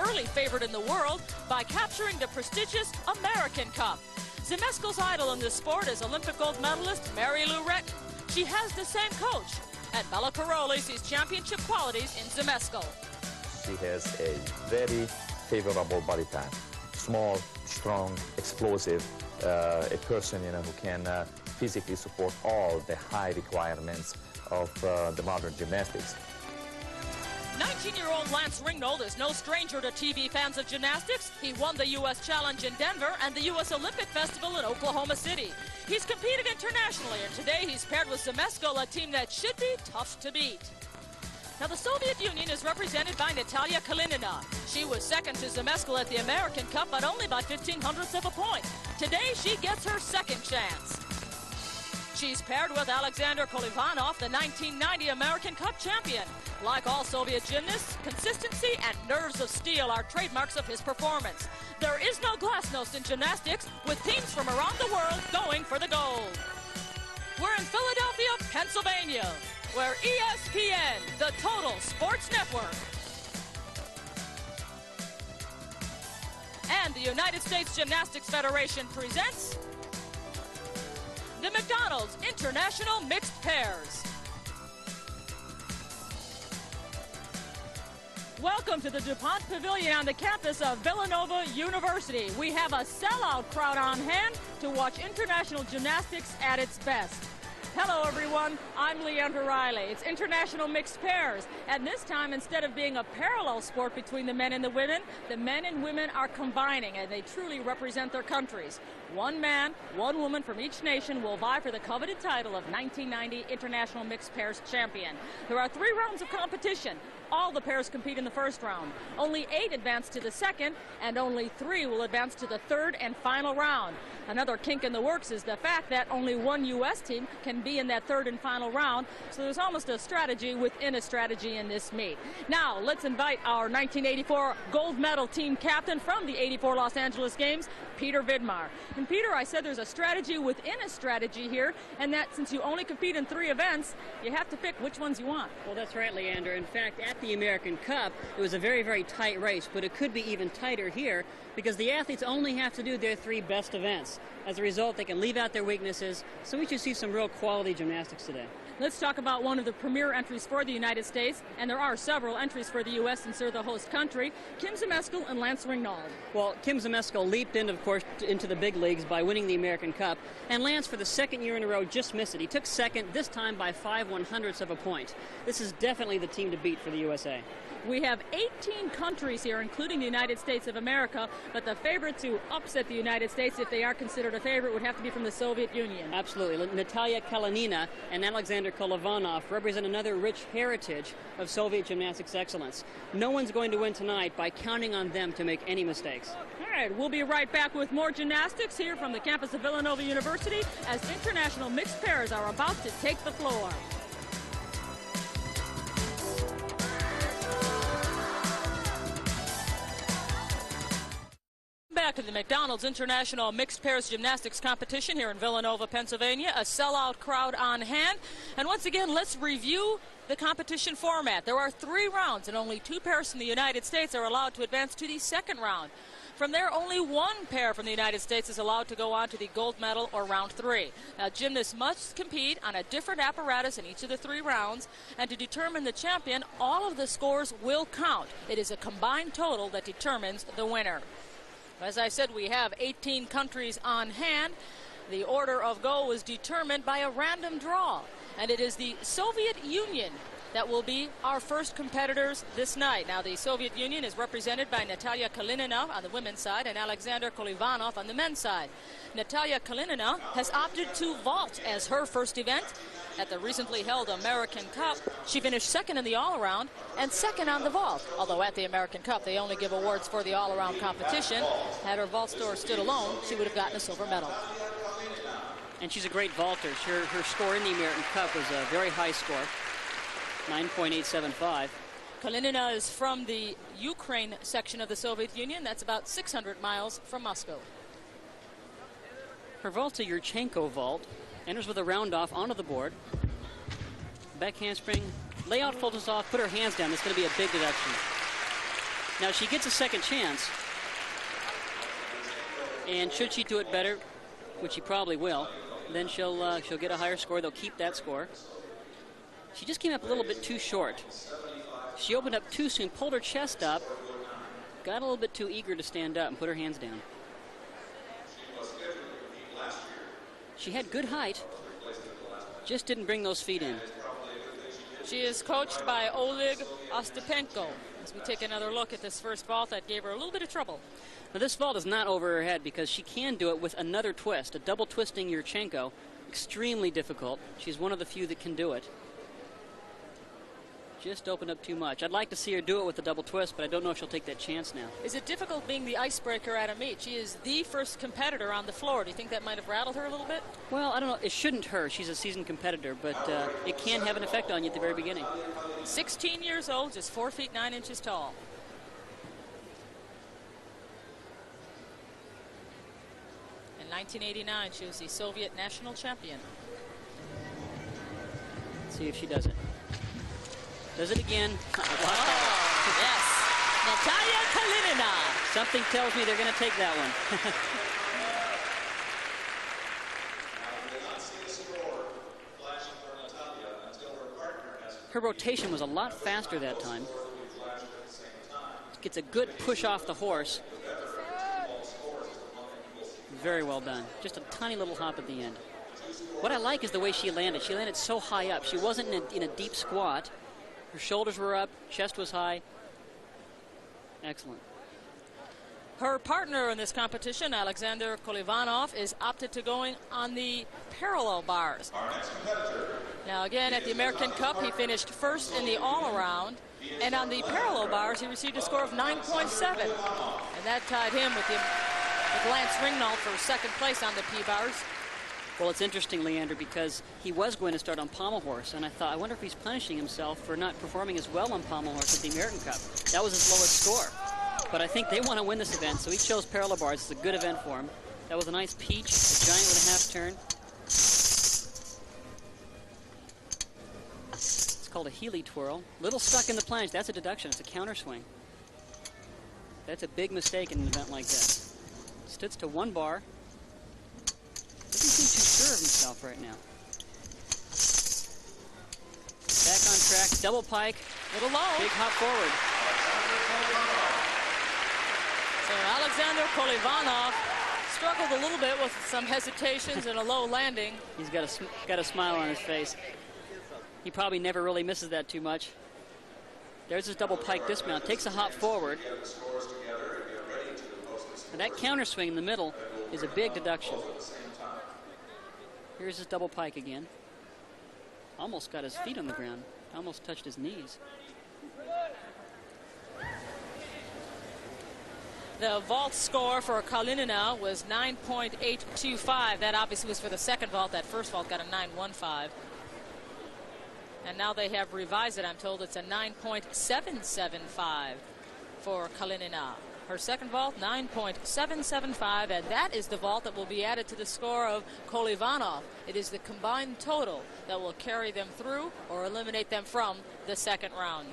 early favorite in the world by capturing the prestigious American Cup. Zmeskal's idol in this sport is Olympic gold medalist Mary Lou Retton. She has the same coach. And Bella Caroli sees championship qualities in Zmeskal. She has a very favorable body type. Small, strong, explosive, a person who can physically support all the high requirements of the modern gymnastics. 19-year-old Lance Ringgold is no stranger to TV fans of gymnastics. He won the U.S. Challenge in Denver and the U.S. Olympic Festival in Oklahoma City. He's competed internationally, and today he's paired with Zmeskal, a team that should be tough to beat. Now, the Soviet Union is represented by Natalia Kalinina. She was second to Zmeskal at the American Cup, but only by 0.15 of a point. Today, she gets her second chance. She's paired with Alexander Kolivanov, the 1990 American Cup champion. Like all Soviet gymnasts, consistency and nerves of steel are trademarks of his performance. There is no glasnost in gymnastics, with teams from around the world going for the gold. We're in Philadelphia, Pennsylvania, where ESPN, the Total Sports Network, and the United States Gymnastics Federation presents the McDonald's International Mixed Pairs. Welcome to the DuPont Pavilion on the campus of Villanova University. We have a sellout crowd on hand to watch international gymnastics at its best. Hello, everyone. I'm Leandra Riley. It's International Mixed Pairs. And this time, instead of being a parallel sport between the men and women are combining, and they truly represent their countries. One man, one woman from each nation will vie for the coveted title of 1990 International Mixed Pairs champion. There are 3 rounds of competition. All the pairs compete in the first round. Only 8 advance to the second, and only 3 will advance to the third and final round. Another kink in the works is the fact that only one U.S. team can be in that third and final round, so there's almost a strategy within a strategy in this meet. Now, let's invite our 1984 gold medal team captain from the '84 Los Angeles Games, Peter Vidmar. And Peter, I said there's a strategy within a strategy here, and that since you only compete in 3 events, you have to pick which ones you want. Well, that's right, Leander. In fact, at the American Cup, it was a very, very tight race, but it could be even tighter here because the athletes only have to do their 3 best events. As a result, they can leave out their weaknesses, so we should see some real quality gymnastics today. Let's talk about one of the premier entries for the United States, and there are several entries for the U.S. since they're the host country, Kim Zmeskal and Lance Ringgold. Well, Kim Zmeskal leaped in, of course, into the big leagues by winning the American Cup, and Lance, for the 2nd year in a row, just missed it. He took second, this time by 5/100ths of a point. This is definitely the team to beat for the USA. We have 18 countries here, including the United States of America, but the favorite to upset the United States, if they are considered a favorite, would have to be from the Soviet Union. Absolutely. Natalia Kalinina and Alexander Kolivanov represent another rich heritage of Soviet gymnastics excellence. No one's going to win tonight by counting on them to make any mistakes. All right, we'll be right back with more gymnastics here from the campus of Villanova University as international mixed pairs are about to take the floor. Back to the McDonald's International Mixed Pairs Gymnastics Competition here in Villanova, Pennsylvania. A sellout crowd on hand. And once again, let's review the competition format. There are 3 rounds, and only 2 pairs from the United States are allowed to advance to the second round. From there, only 1 pair from the United States is allowed to go on to the gold medal or round 3. Now, gymnasts must compete on a different apparatus in each of the 3 rounds, and to determine the champion, all of the scores will count. It is a combined total that determines the winner. As I said, we have 18 countries on hand. The order of go is determined by a random draw, and it is the Soviet Union that will be our first competitors this night. Now, the Soviet Union is represented by Natalia Kalinina on the women's side and Alexander Kolivanov on the men's side. Natalia Kalinina has opted to vault as her first event. At the recently held American Cup, she finished second in the all-around and second on the vault. Although at the American Cup, they only give awards for the all-around competition. Had her vault score stood alone, she would have gotten a silver medal. And she's a great vaulter. Her score in the American Cup was a very high score, 9.875. Kalinina is from the Ukraine section of the Soviet Union. That's about 600 miles from Moscow. Her vault, a Yurchenko vault, enters with a round off onto the board. Back handspring, layout, full toss off, put her hands down. It's going to be a big deduction. Now she gets a second chance, and should she do it better, which she probably will, then she'll get a higher score. They'll keep that score. She just came up a little bit too short. She opened up too soon, pulled her chest up, got a little bit too eager to stand up and put her hands down. She had good height, just didn't bring those feet in. She is coached by Oleg Ostapenko. As we take another look at this first vault, that gave her a little bit of trouble. Now this vault is not over her head because she can do it with another twist, a double twisting Yurchenko. Extremely difficult. She's one of the few that can do it. Just opened up too much. I'd like to see her do it with a double twist, but I don't know if she'll take that chance now. Is it difficult being the icebreaker at a meet? She is the first competitor on the floor. Do you think that might have rattled her a little bit? Well, I don't know. It shouldn't hurt. She's a seasoned competitor, but it can have an effect on you at the very beginning. 16 years old, just 4 feet 9 inches tall. In 1989, she was the Soviet national champion. Let's see if she does it. Does it again. Oh, yes. Natalia Kalinina. Something tells me they're going to take that one. Her rotation was a lot faster that time. Gets a good push off the horse. Very well done. Just a tiny little hop at the end. What I like is the way she landed. She landed so high up. She wasn't in a deep squat. Her shoulders were up, chest was high. Excellent. Her partner in this competition, Alexander Kolivanov, is opted to going on the parallel bars. Now again, at the American Cup, he finished first in the all-around, and on the parallel bars, he received a score of 9.7, and that tied him with Lance Ringnauld for second place on the P-bars. Well, it's interesting, Leander, because he was going to start on pommel horse, and I thought, I wonder if he's punishing himself for not performing as well on pommel horse at the American Cup. That was his lowest score. But I think they want to win this event, so he chose parallel bars. It's a good event for him. That was a nice peach, a giant with a half turn. It's called a Healy twirl. Little stuck in the plunge. That's a deduction. It's a counter swing. That's a big mistake in an event like this. Stoots to one bar. Doesn't seem too sure of himself right now. Back on track, double pike. Little low. Big hop forward. So Alexander Kolivanov struggled a little bit with some hesitations and a low landing. He's got a smile on his face. He probably never really misses that too much. There's his double pike dismount. Takes a hop forward. And that counter swing in the middle is a big deduction. Here's his double pike again. Almost got his feet on the ground. Almost touched his knees. The vault score for Kalinina was 9.825. That obviously was for the second vault. That first vault got a 9.15. And now they have revised it. I'm told it's a 9.775 for Kalinina. Her second vault, 9.775, and that is the vault that will be added to the score of Kolivanov. It is the combined total that will carry them through or eliminate them from the second round.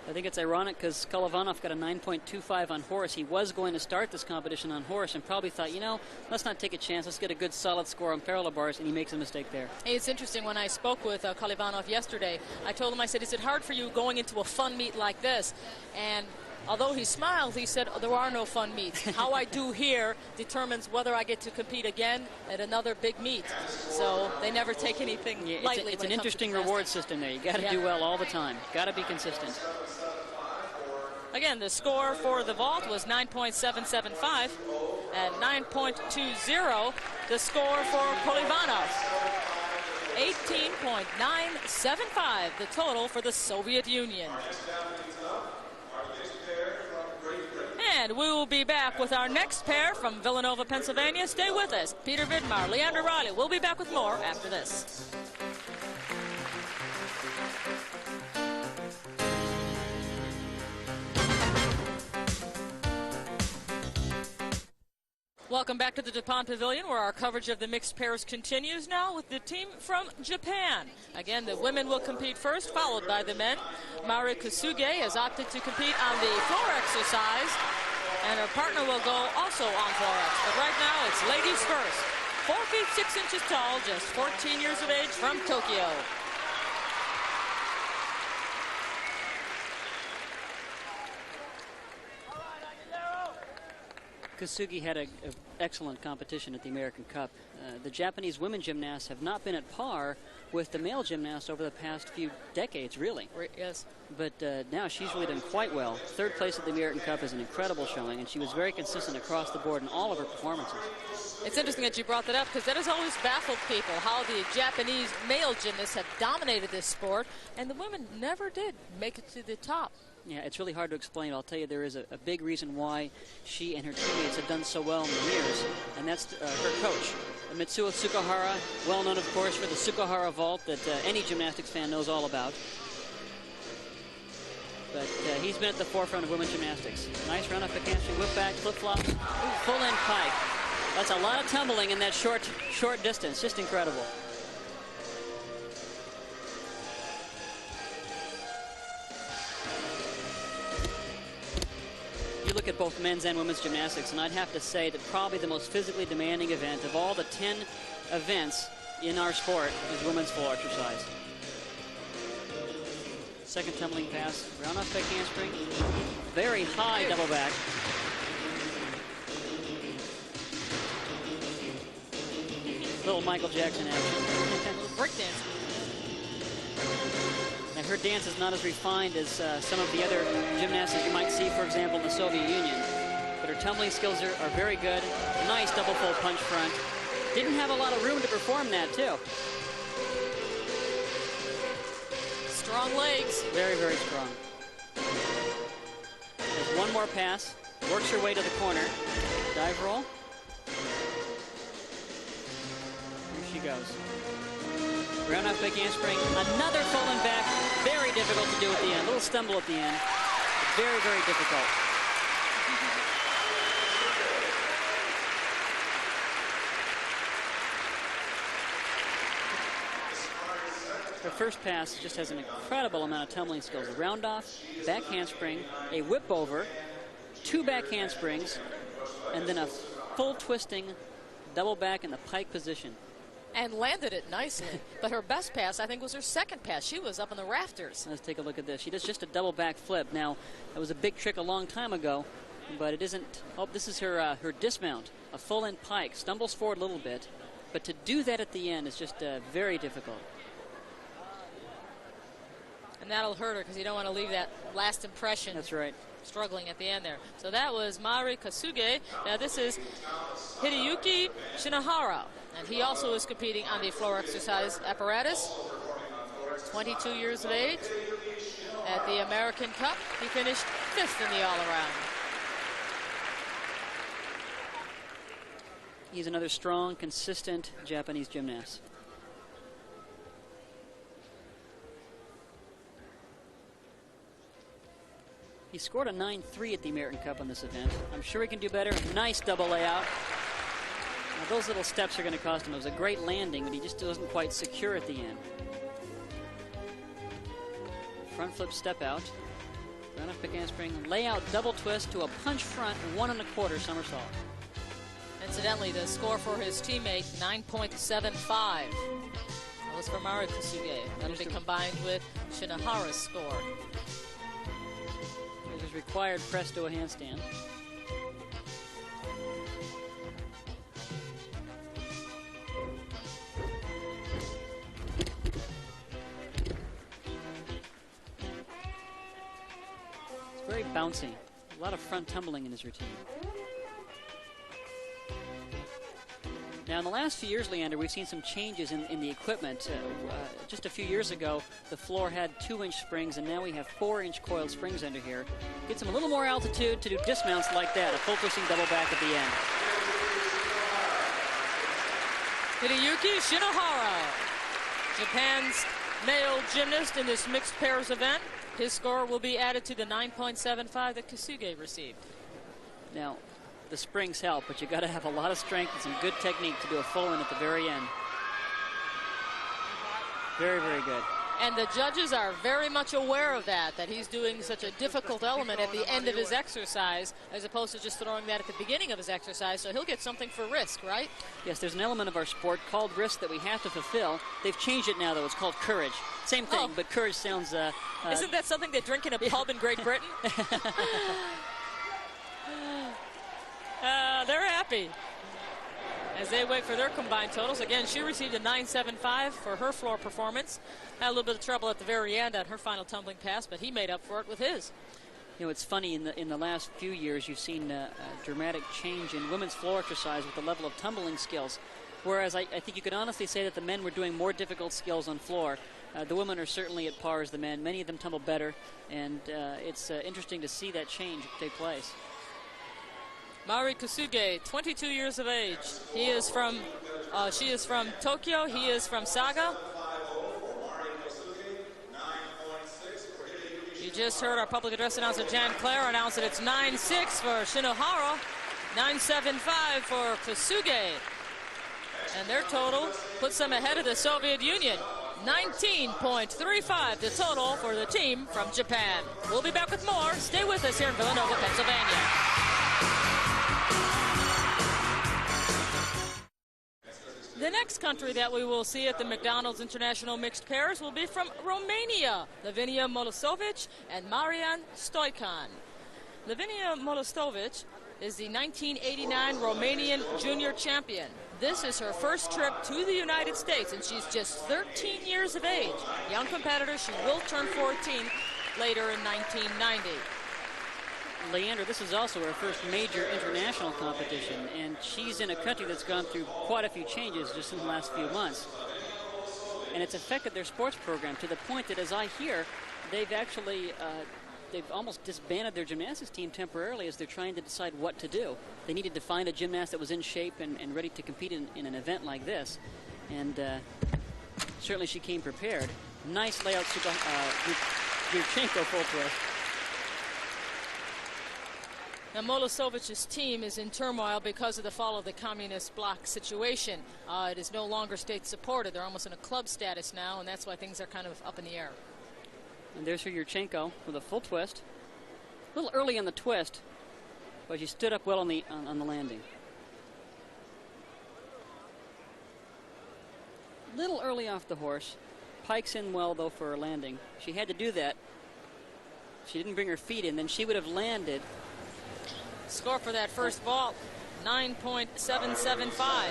I think it's ironic because Kolivanov got a 9.25 on horse. He was going to start this competition on horse and probably thought, you know, let's not take a chance. Let's get a good solid score on parallel bars, and he makes a mistake there. Hey, it's interesting. When I spoke with Kolivanov yesterday, I told him, I said, is it hard for you going into a fun meet like this? And although he smiled, he said, there are no fun meets. How I do here determines whether I get to compete again at another big meet. So they never take anything lightly. It's an interesting reward system there. You got to do well all the time. Got to be consistent. Again, the score for the vault was 9.775 and 9.20 the score for Kolivanov. 18.975 the total for the Soviet Union. And we will be back with our next pair from Villanova, Pennsylvania. Stay with us. Peter Vidmar, Leander Riley. We'll be back with more after this. Welcome back to the Japan Pavilion, where our coverage of the mixed pairs continues now with the team from Japan. Again, the women will compete first, followed by the men. Mari Kusuge has opted to compete on the floor exercise, and her partner will go also on floor ex. But right now, it's ladies first. 4 feet 6 inches tall, just 14 years of age, from Tokyo. Kusugi had an excellent competition at the American Cup. The Japanese women gymnasts have not been at par with the male gymnasts over the past few decades, really. Yes. But now she's really done quite well. Third place at the American Cup is an incredible showing, and she was very consistent across the board in all of her performances. It's interesting that you brought that up, because that has always baffled people, how the Japanese male gymnasts have dominated this sport, and the women never did make it to the top. Yeah, it's really hard to explain. I'll tell you, there is a big reason why she and her teammates have done so well in the years, and that's her coach, Mitsuo Tsukahara, well known, of course, for the Tsukahara vault that any gymnastics fan knows all about. But he's been at the forefront of women's gymnastics. Nice run up a handspring, whip back, flip-flops, full end pike. That's a lot of tumbling in that short distance. Just incredible. You look at both men's and women's gymnastics, and I'd have to say that probably the most physically demanding event of all the 10 events in our sport is women's floor exercise. Second tumbling pass, round off back handspring, very high double back. Little Michael Jackson action. Breakdance. Now, her dance is not as refined as some of the other gymnastics you might see, for example, in the Soviet Union. But her tumbling skills are very good. Nice double full punch front. Didn't have a lot of room to perform that, too. Strong legs. Very, very strong. There's one more pass. Works her way to the corner. Dive roll. Here she goes. Round off big handspring. Another full and back. Very difficult to do at the end. A little stumble at the end. Very, very difficult. Her first pass just has an incredible amount of tumbling skills. A round off, back handspring, a whip over, 2 back handsprings, and then a full twisting double back in the pike position. And landed it nicely. But her best pass, I think, was her second pass. She was up in the rafters. Let's take a look at this. She does just a double back flip. Now, that was a big trick a long time ago, but it isn't. Oh, this is her dismount, a full end pike. Stumbles forward a little bit, but to do that at the end is just very difficult. And that'll hurt her, because you don't want to leave that last impression. That's right. Struggling at the end there. So that was Mari Kusuge. Now this is Hideyuki Shinohara, and he also is competing on the floor exercise apparatus. 22 years of age. At the American Cup, he finished 5th in the all-around. He's another strong, consistent Japanese gymnast. He scored a 9.3 at the American Cup on this event. I'm sure he can do better. Nice double layout. Now those little steps are going to cost him. It was a great landing, but he just wasn't quite secure at the end. Front flip step out. Round off back handspring. Layout double twist to a punch front 1 1/4 somersault. Incidentally, the score for his teammate, 9.75. That was for Mari Kusuge. That'll be combined with Shinohara's score. There's his required press to a handstand. It's very bouncy. A lot of front tumbling in his routine. Now, in the last few years, Leander, we've seen some changes in the equipment. Just a few years ago, the floor had 2-inch springs, and now we have 4-inch coiled springs under here. Gets him a little more altitude to do dismounts like that, a full twisting double back at the end. Hideyuki Shinohara, Japan's male gymnast in this mixed pairs event. His score will be added to the 9.75 that Kusuge received. Now, the springs help, but you got to have a lot of strength and some good technique to do a full in at the very end. Very, very good. And the judges are very much aware of that he's doing such a difficult element at the end of his exercise as opposed to just throwing that at the beginning of his exercise, so he'll get something for risk, right? Yes, there's an element of our sport called risk that we have to fulfill. They've changed it now, though. It's called courage. Same thing, but courage sounds... Isn't that something they drink in a pub in Great Britain? They're happy as they wait for their combined totals. Again, she received a 9.75 for her floor performance. Had a little bit of trouble at the very end on her final tumbling pass, but he made up for it with his. You know, it's funny, in the last few years, you've seen a dramatic change in women's floor exercise with the level of tumbling skills. Whereas I think you could honestly say that the men were doing more difficult skills on floor. The women are certainly at par as the men. Many of them tumble better, and it's interesting to see that change take place. Mari Kusuge, 22 years of age. She is from Tokyo. He is from Saga. You just heard our public address announcer Jan Clare announce that it's 9-6 for Shinohara, 9.75 for Kusuge. And their total puts them ahead of the Soviet Union. 19.35 the total for the team from Japan. We'll be back with more. Stay with us here in Villanova, Pennsylvania. The next country that we will see at the McDonald's International Mixed Pairs will be from Romania, Lavinia Molosovic and Marian Stoican. Lavinia Molosovic is the 1989 Romanian junior champion. This is her first trip to the United States, and she's just 13 years of age. Young competitor, she will turn 14 later in 1990. Leander, this is also her first major international competition, and she's in a country that's gone through quite a few changes just in the last few months. And it's affected their sports program to the point that, as I hear, they've actually they've almost disbanded their gymnastics team temporarily as they're trying to decide what to do. They needed to find a gymnast that was in shape and ready to compete in an event like this. And certainly she came prepared. Nice layout, Yurchenko full twist. Now, Molosovic's team is in turmoil because of the fall of the communist bloc situation. It is no longer state supported. They're almost in a club status now, and that's why things are kind of up in the air. And there's her Yurchenko with a full twist. A little early on the twist, but she stood up well on the landing. Little early off the horse. Pikes in well, though, for her landing. She had to do that. She didn't bring her feet in, then she would have landed. Score for that first vault, 9.775.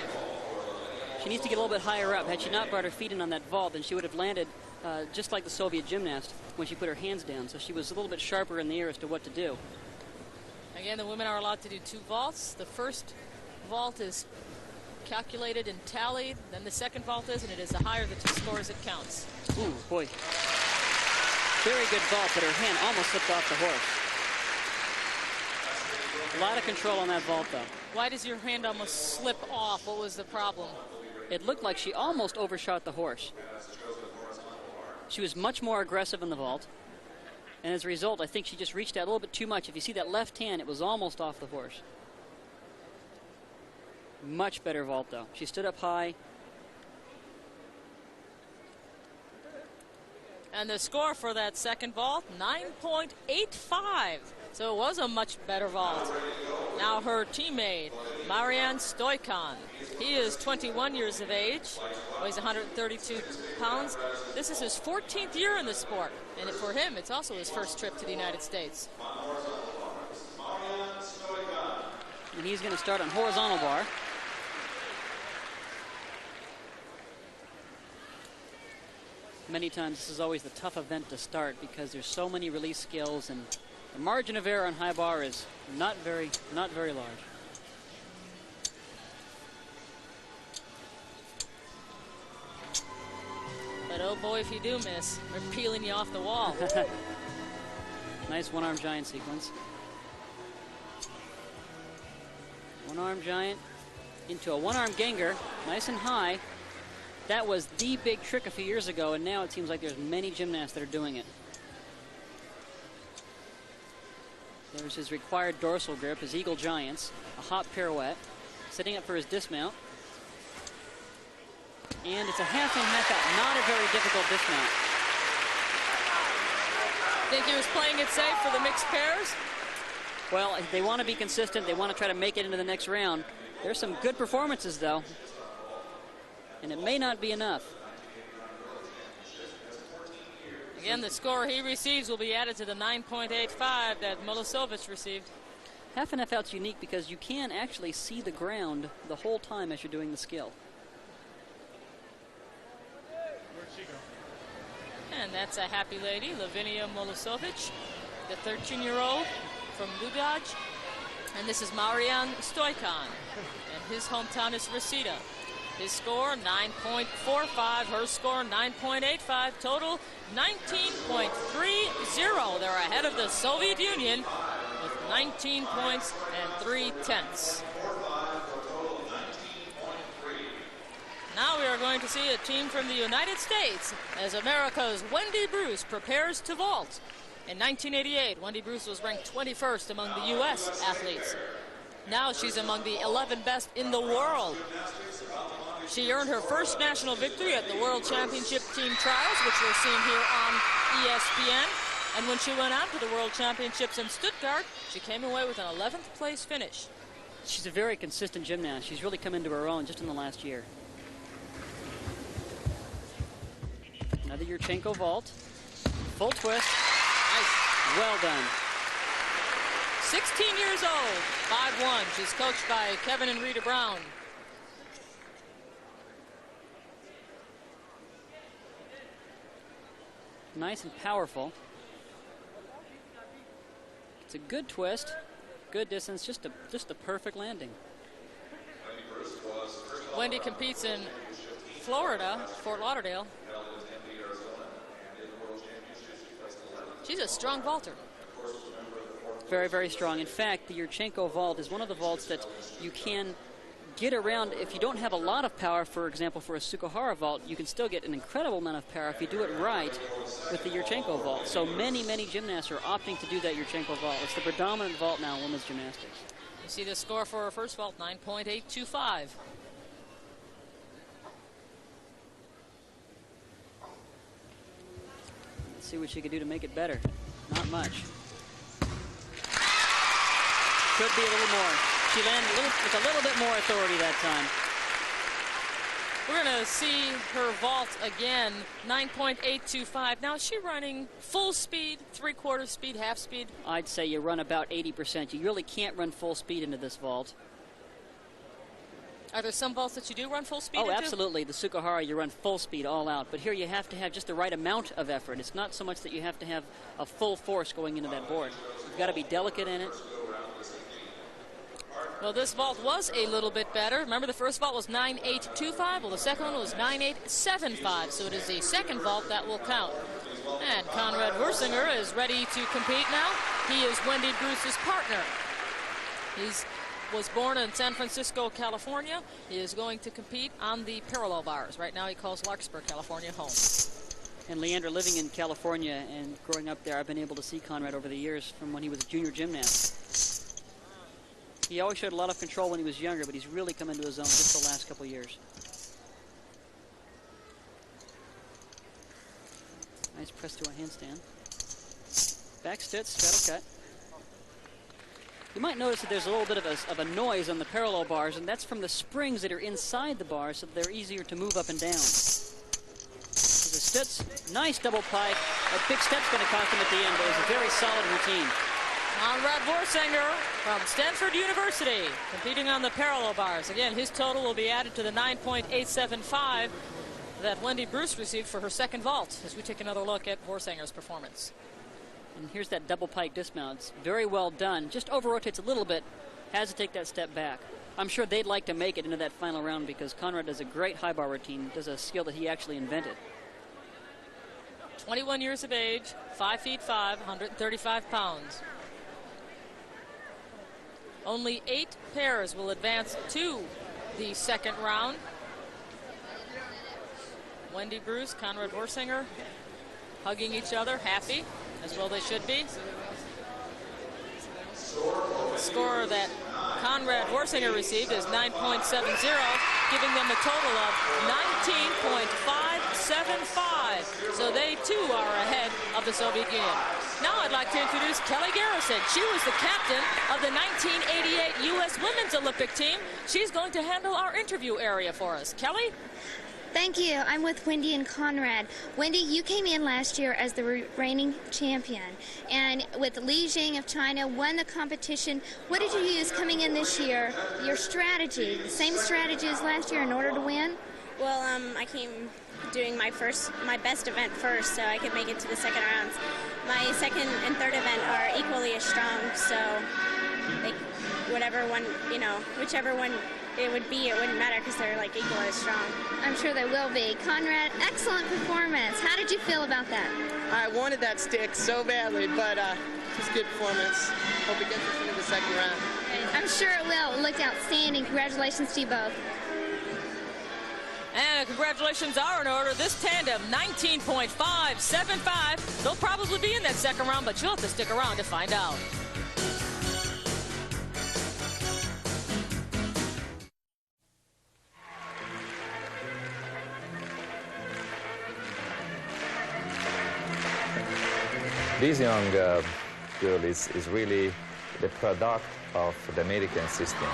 She needs to get a little bit higher up. Had she not brought her feet in on that vault, then she would have landed just like the Soviet gymnast when she put her hands down. So she was a little bit sharper in the air as to what to do. Again, the women are allowed to do 2 vaults. The first vault is calculated and tallied. Then the second vault is, and it is the higher the 2 scores it counts. Ooh, boy. Very good vault, but her hand almost slipped off the horse. A lot of control on that vault, though. Why does your hand almost slip off? What was the problem? It looked like she almost overshot the horse. She was much more aggressive in the vault. And as a result, I think she just reached out a little bit too much. If you see that left hand, it was almost off the horse. Much better vault, though. She stood up high. And the score for that second vault, 9.85. So it was a much better vault. Now her teammate, Marian Stoican. He is 21 years of age, weighs 132 pounds. This is his 14th year in the sport. And for him, it's also his first trip to the United States. And he's going to start on horizontal bar. Many times this is always the tough event to start because there's so many release skills, and the margin of error on high bar is not very large. But oh boy, if you do miss, we're peeling you off the wall. Nice one-arm giant sequence. One-arm giant into a one-arm Genger, nice and high. That was the big trick a few years ago, and now it seems like there's many gymnasts that are doing it. There's his required dorsal grip, his eagle giants, a hop pirouette, setting up for his dismount. And it's a half in, half out. Not a very difficult dismount. Think he was playing it safe for the mixed pairs? Well, they want to be consistent. They want to try to make it into the next round. There's some good performances, though. And it may not be enough. Again, the score he receives will be added to the 9.85 that Milosevic received. Half and half out's unique because you can actually see the ground the whole time as you're doing the skill. And that's a happy lady, Lavinia Milosevic, the 13-year-old from Lubaj. And this is Marian Stoican, and his hometown is Reseda. His score, 9.45. Her score, 9.85. Total, 19.30. They're ahead of the Soviet Union with 19 points and 3/10. Now we are going to see a team from the United States as America's Wendy Bruce prepares to vault. In 1988, Wendy Bruce was ranked 21st among the U.S. athletes. Now she's among the 11 best in the world. She earned her first national victory at the World Championship Team Trials, which we're seeing here on ESPN. And when she went out to the World Championships in Stuttgart, she came away with an 11th place finish. She's a very consistent gymnast. She's really come into her own just in the last year. Another Yurchenko vault. Full twist. Nice. Well done. 16 years old, 5'1". She's coached by Kevin and Rita Brown. Nice and powerful. It's a good twist, good distance, just a perfect landing. Wendy competes in Florida, Fort Lauderdale. She's a strong vaulter. Very, very strong. In fact, the Yurchenko vault is one of the vaults that you can get around. If you don't have a lot of power, for example, for a Sukahara vault, you can still get an incredible amount of power if you do it right with the Yurchenko vault. So many, many gymnasts are opting to do that Yurchenko vault. It's the predominant vault now in women's gymnastics. You see the score for her first vault, 9.825. Let's see what she could do to make it better. Not much. Could be a little more. She landed with a little bit more authority that time. We're going to see her vault again, 9.825. Now, is she running full speed, three-quarter speed, half speed? I'd say you run about 80%. You really can't run full speed into this vault. Are there some vaults that you do run full speed into? Oh, absolutely. The Sukahara, you run full speed all out. But here you have to have just the right amount of effort. It's not so much that you have to have a full force going into that board. You've got to be delicate in it. Well, this vault was a little bit better. Remember, the first vault was 9.825. Well, the second one was 9.875. So it is the second vault that will count. And Conrad Wursinger is ready to compete now. He is Wendy Bruce's partner. He was born in San Francisco, California. He is going to compete on the parallel bars. Right now he calls Larkspur, California home. And Leandra, living in California and growing up there, I've been able to see Conrad over the years from when he was a junior gymnast. He always showed a lot of control when he was younger, but he's really come into his own just the last couple years. Nice press to a handstand. Back stitch, straddle cut. You might notice that there's a little bit of a noise on the parallel bars, and that's from the springs that are inside the bars, so they're easier to move up and down. There's a stitch, nice double pike. A big step's going to cost him at the end, but it was a very solid routine. Conrad Wursinger from Stanford University, competing on the parallel bars. Again, his total will be added to the 9.875 that Wendy Bruce received for her second vault, as we take another look at Wursinger's performance. And here's that double pike dismount. It's very well done. Just over-rotates a little bit, has to take that step back. I'm sure they'd like to make it into that final round because Conrad does a great high bar routine, does a skill that he actually invented. 21 years of age, 5'5", 135 pounds. Only 8 pairs will advance to the second round. Wendy Bruce, Conrad Wursinger, hugging each other, happy, as well they should be. The score that Conrad Worsinger received is 9.70, giving them a total of 19.575. So they, too, are ahead of the Soviet Union. Now I'd like to introduce Kelly Garrison. She was the captain of the 1988 U.S. Women's Olympic team. She's going to handle our interview area for us. Kelly? Thank you. I'm with Wendy and Conrad. Wendy, you came in last year as the reigning champion, and with Li Jing of China won the competition. What did you use coming in this year? Your strategy, the same strategy as last year in order to win? Well, I came doing my best event first, so I could make it to the second rounds. My second and third event are equally as strong, so whatever one, whichever one it would be, it wouldn't matter because they're like equal as strong. I'm sure they will be. Conrad, excellent performance. How did you feel about that? I wanted that stick so badly, but just good performance. Hope it gets us into the second round. I'm sure it will. It looked outstanding. Congratulations to you both. And congratulations are in order. This tandem, 19.575. They'll probably be in that second round, but you'll have to stick around to find out. This young girl is really the product of the American system.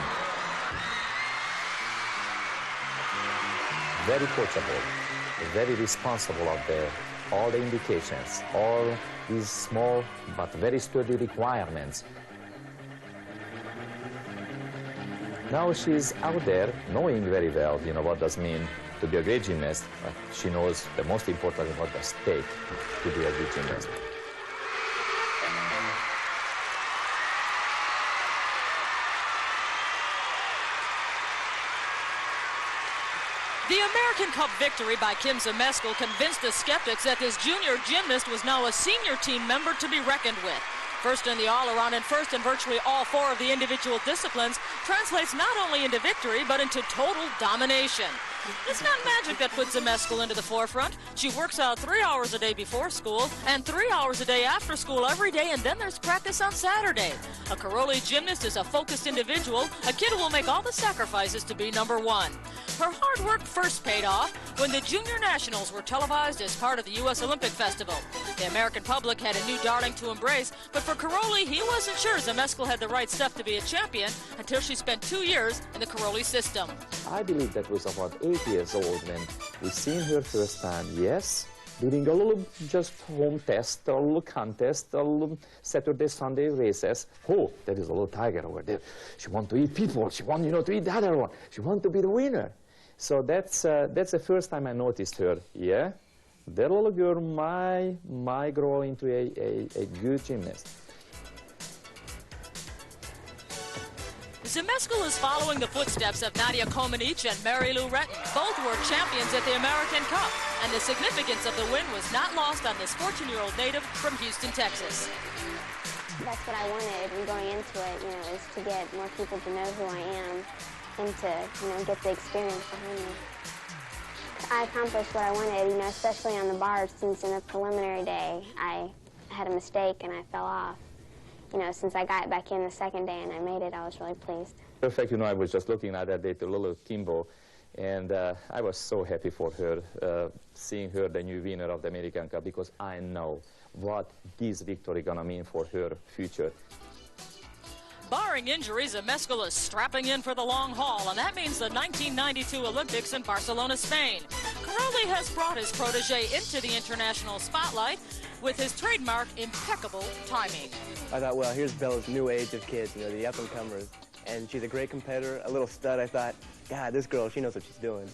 Very coachable, very responsible of all the indications, all these small but very sturdy requirements. Now she's out there knowing very well, what does mean to be a great gymnast. But she knows the most important what does take to be a good gymnast. The American Cup victory by Kim Zmeskal convinced the skeptics that this junior gymnast was now a senior team member to be reckoned with. First in the all-around and first in virtually all four of the individual disciplines translates not only into victory, but into total domination. It's not magic that puts Zmeskal into the forefront. She works out 3 hours a day before school and 3 hours a day after school every day, and then there's practice on Saturday. A Karolyi gymnast is a focused individual, a kid who will make all the sacrifices to be number one. Her hard work first paid off when the Junior Nationals were televised as part of the U.S. Olympic Festival. The American public had a new darling to embrace, but for Karolyi, he wasn't sure Zmeskal had the right stuff to be a champion until she spent 2 years in the Karolyi system. I believe that was about 8 years old when we seen her first time, yes, doing a little just home test, a little contest, a little Saturday, Sunday races. Oh, there is a little tiger over there. She wants to eat people. She wants, to eat the other one. She wants to be the winner. So that's the first time I noticed her. Yeah, that little girl might grow into a good gymnast. Zmeskal is following the footsteps of Nadia Comaneci and Mary Lou Retton. Both were champions at the American Cup, and the significance of the win was not lost on this 14-year-old native from Houston, Texas. That's what I wanted in going into it, is to get more people to know who I am and to, get the experience behind me. I accomplished what I wanted, especially on the bars, since in the preliminary day I had a mistake and I fell off. Since I got back in the second day and I made it, I was really pleased. In fact, I was just looking at that day to little Kimbo, and I was so happy for her, seeing her the new winner of the American Cup, because I know what this victory gonna mean for her future. Barring injuries, Zmeskal is strapping in for the long haul, and that means the 1992 Olympics in Barcelona, Spain. Karolyi has brought his protege into the international spotlight with his trademark impeccable timing. I thought, well, here's Bella's new age of kids, the up-and-comers. And she's a great competitor, a little stud. I thought, God, this girl, she knows what she's doing.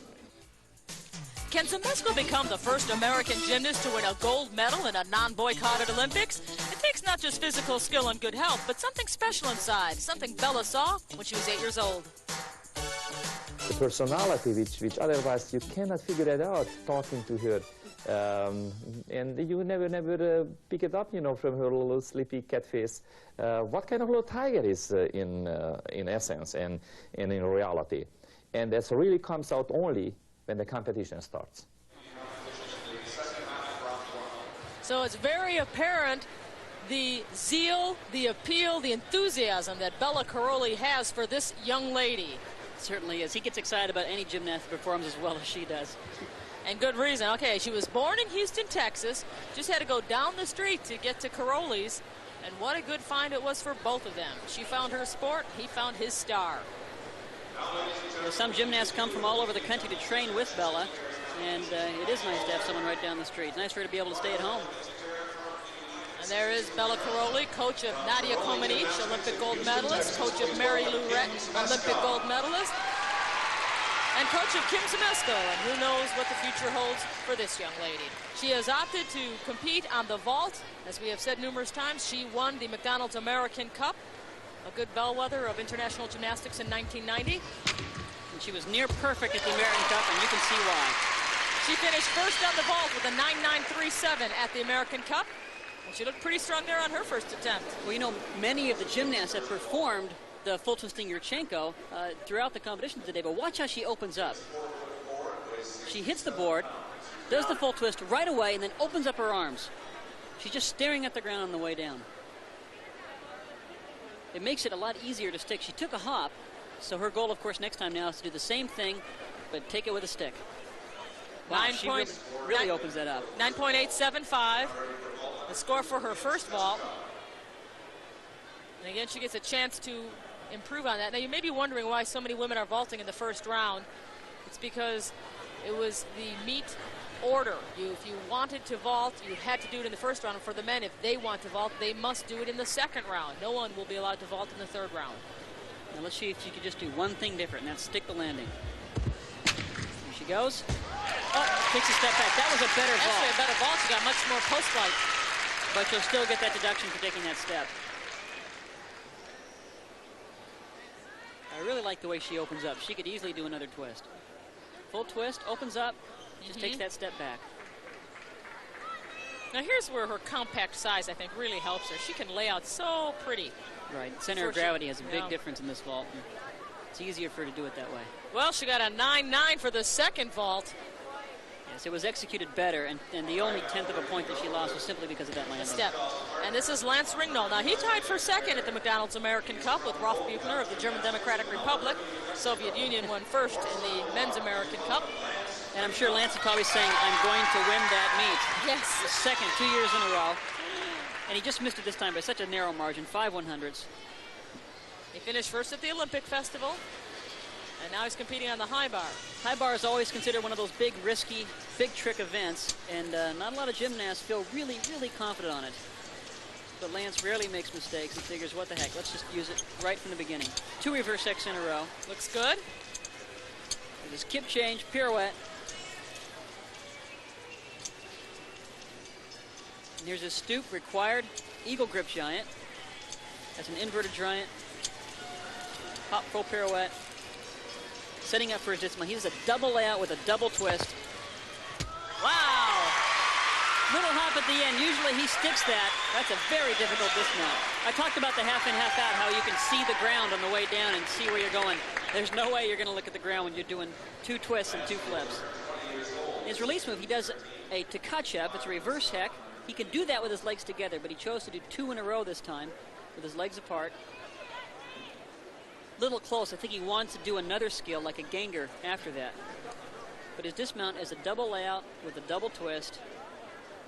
Can Zmeskal become the first American gymnast to win a gold medal in a non-boycotted Olympics? It takes not just physical skill and good health, but something special inside, something Bella saw when she was 8 years old. The personality, which otherwise you cannot figure it out talking to her. And you never pick it up, from her little sleepy cat face. What kind of little tiger is in essence and in reality. And that really comes out only when the competition starts. So it's very apparent the zeal, the appeal, the enthusiasm that Bella Caroli has for this young lady. Certainly is. He gets excited about any gymnast that performs as well as she does. And good reason. Okay, she was born in Houston, Texas. Just had to go down the street to get to Caroli's. And what a good find it was for both of them. She found her sport, he found his star. Well, some gymnasts come from all over the country to train with Bella. And it is nice to have someone right down the street. It's nice for her to be able to stay at home. And there is Bella Caroli, coach of Nadia Comaneci, Olympic gold medalist, coach of Mary Lou Retton, Olympic gold medalist, and coach of Kim Zemesco, and who knows what the future holds for this young lady. She has opted to compete on the vault. As we have said numerous times, she won the McDonald's American Cup, a good bellwether of international gymnastics in 1990. And she was near perfect at the American Cup, and you can see why. She finished first on the vault with a 9.937 at the American Cup. And she looked pretty strong there on her first attempt. Well, you know, many of the gymnasts have performed the full twisting Yurchenko throughout the competition today, but watch how she opens up. She hits the board, does the full twist right away, and then opens up her arms. She's just staring at the ground on the way down. It makes it a lot easier to stick. She took a hop, so her goal, of course, next time now is to do the same thing, but take it with a stick. Wow, she really opens that up. 9.875. The score for her first vault. And again, she gets a chance to improve on that. Now, you may be wondering why so many women are vaulting in the first round. It's because it was the meet order. If you wanted to vault, you had to do it in the first round. And for the men, if they want to vault, they must do it in the second round. No one will be allowed to vault in the third round. Now, let's see if she could just do one thing different, and that's stick the landing. Here she goes. Oh, takes a step back. That was a better vault. Actually, a better vault. She got much more post-flight. But you'll still get that deduction for taking that step. I really like the way she opens up. She could easily do another twist. Full twist, opens up, just takes that step back. Now here's where her compact size, I think, really helps her. She can lay out so pretty. Right, center of gravity has a big difference in this vault. It's easier for her to do it that way. Well, she got a 9.9 for the second vault. Yes, it was executed better, and the only tenth of a point that she lost was simply because of that landing. Step. And this is Lance Ringnold. Now, he tied for second at the McDonald's American Cup with Rolf Buchner of the German Democratic Republic. Soviet Union won first in the Men's American Cup. And I'm sure Lance is probably saying, I'm going to win that meet. Yes. The second, 2 years in a row. And he just missed it this time by such a narrow margin, 5 100ths. He finished first at the Olympic Festival. And now he's competing on the high bar. High bar is always considered one of those big, risky, big trick events, and not a lot of gymnasts feel really, really confident on it. But Lance rarely makes mistakes and figures, what the heck, let's just use it right from the beginning. 2 reverse X in a row. Looks good. It is kip change, pirouette. And here's his stoop, required eagle grip giant. That's an inverted giant. Hop full pirouette. Setting up for his dismount. He does a double layout with a double twist. Wow! Little hop at the end. Usually he sticks that. That's a very difficult dismount. I talked about the half in, half out, how you can see the ground on the way down and see where you're going. There's no way you're going to look at the ground when you're doing 2 twists and 2 flips. In his release move, he does a Tkachev. It's a reverse heck. He can do that with his legs together, but he chose to do 2 in a row this time with his legs apart. Little close. I think he wants to do another skill like a Ganger after that. But his dismount is a double layout with a double twist.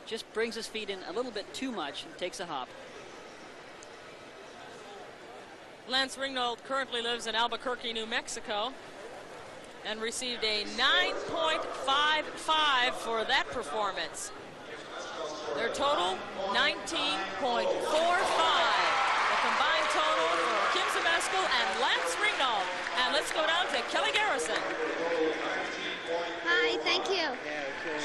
Just brings his feet in a little bit too much and takes a hop. Lance Ringnold currently lives in Albuquerque, New Mexico, and received a 9.55 for that performance. Their total, 19.45. The combined total for Kim Zemesco and Lance Ringnold. And let's go down to Kelly Garrison. Hi, thank you.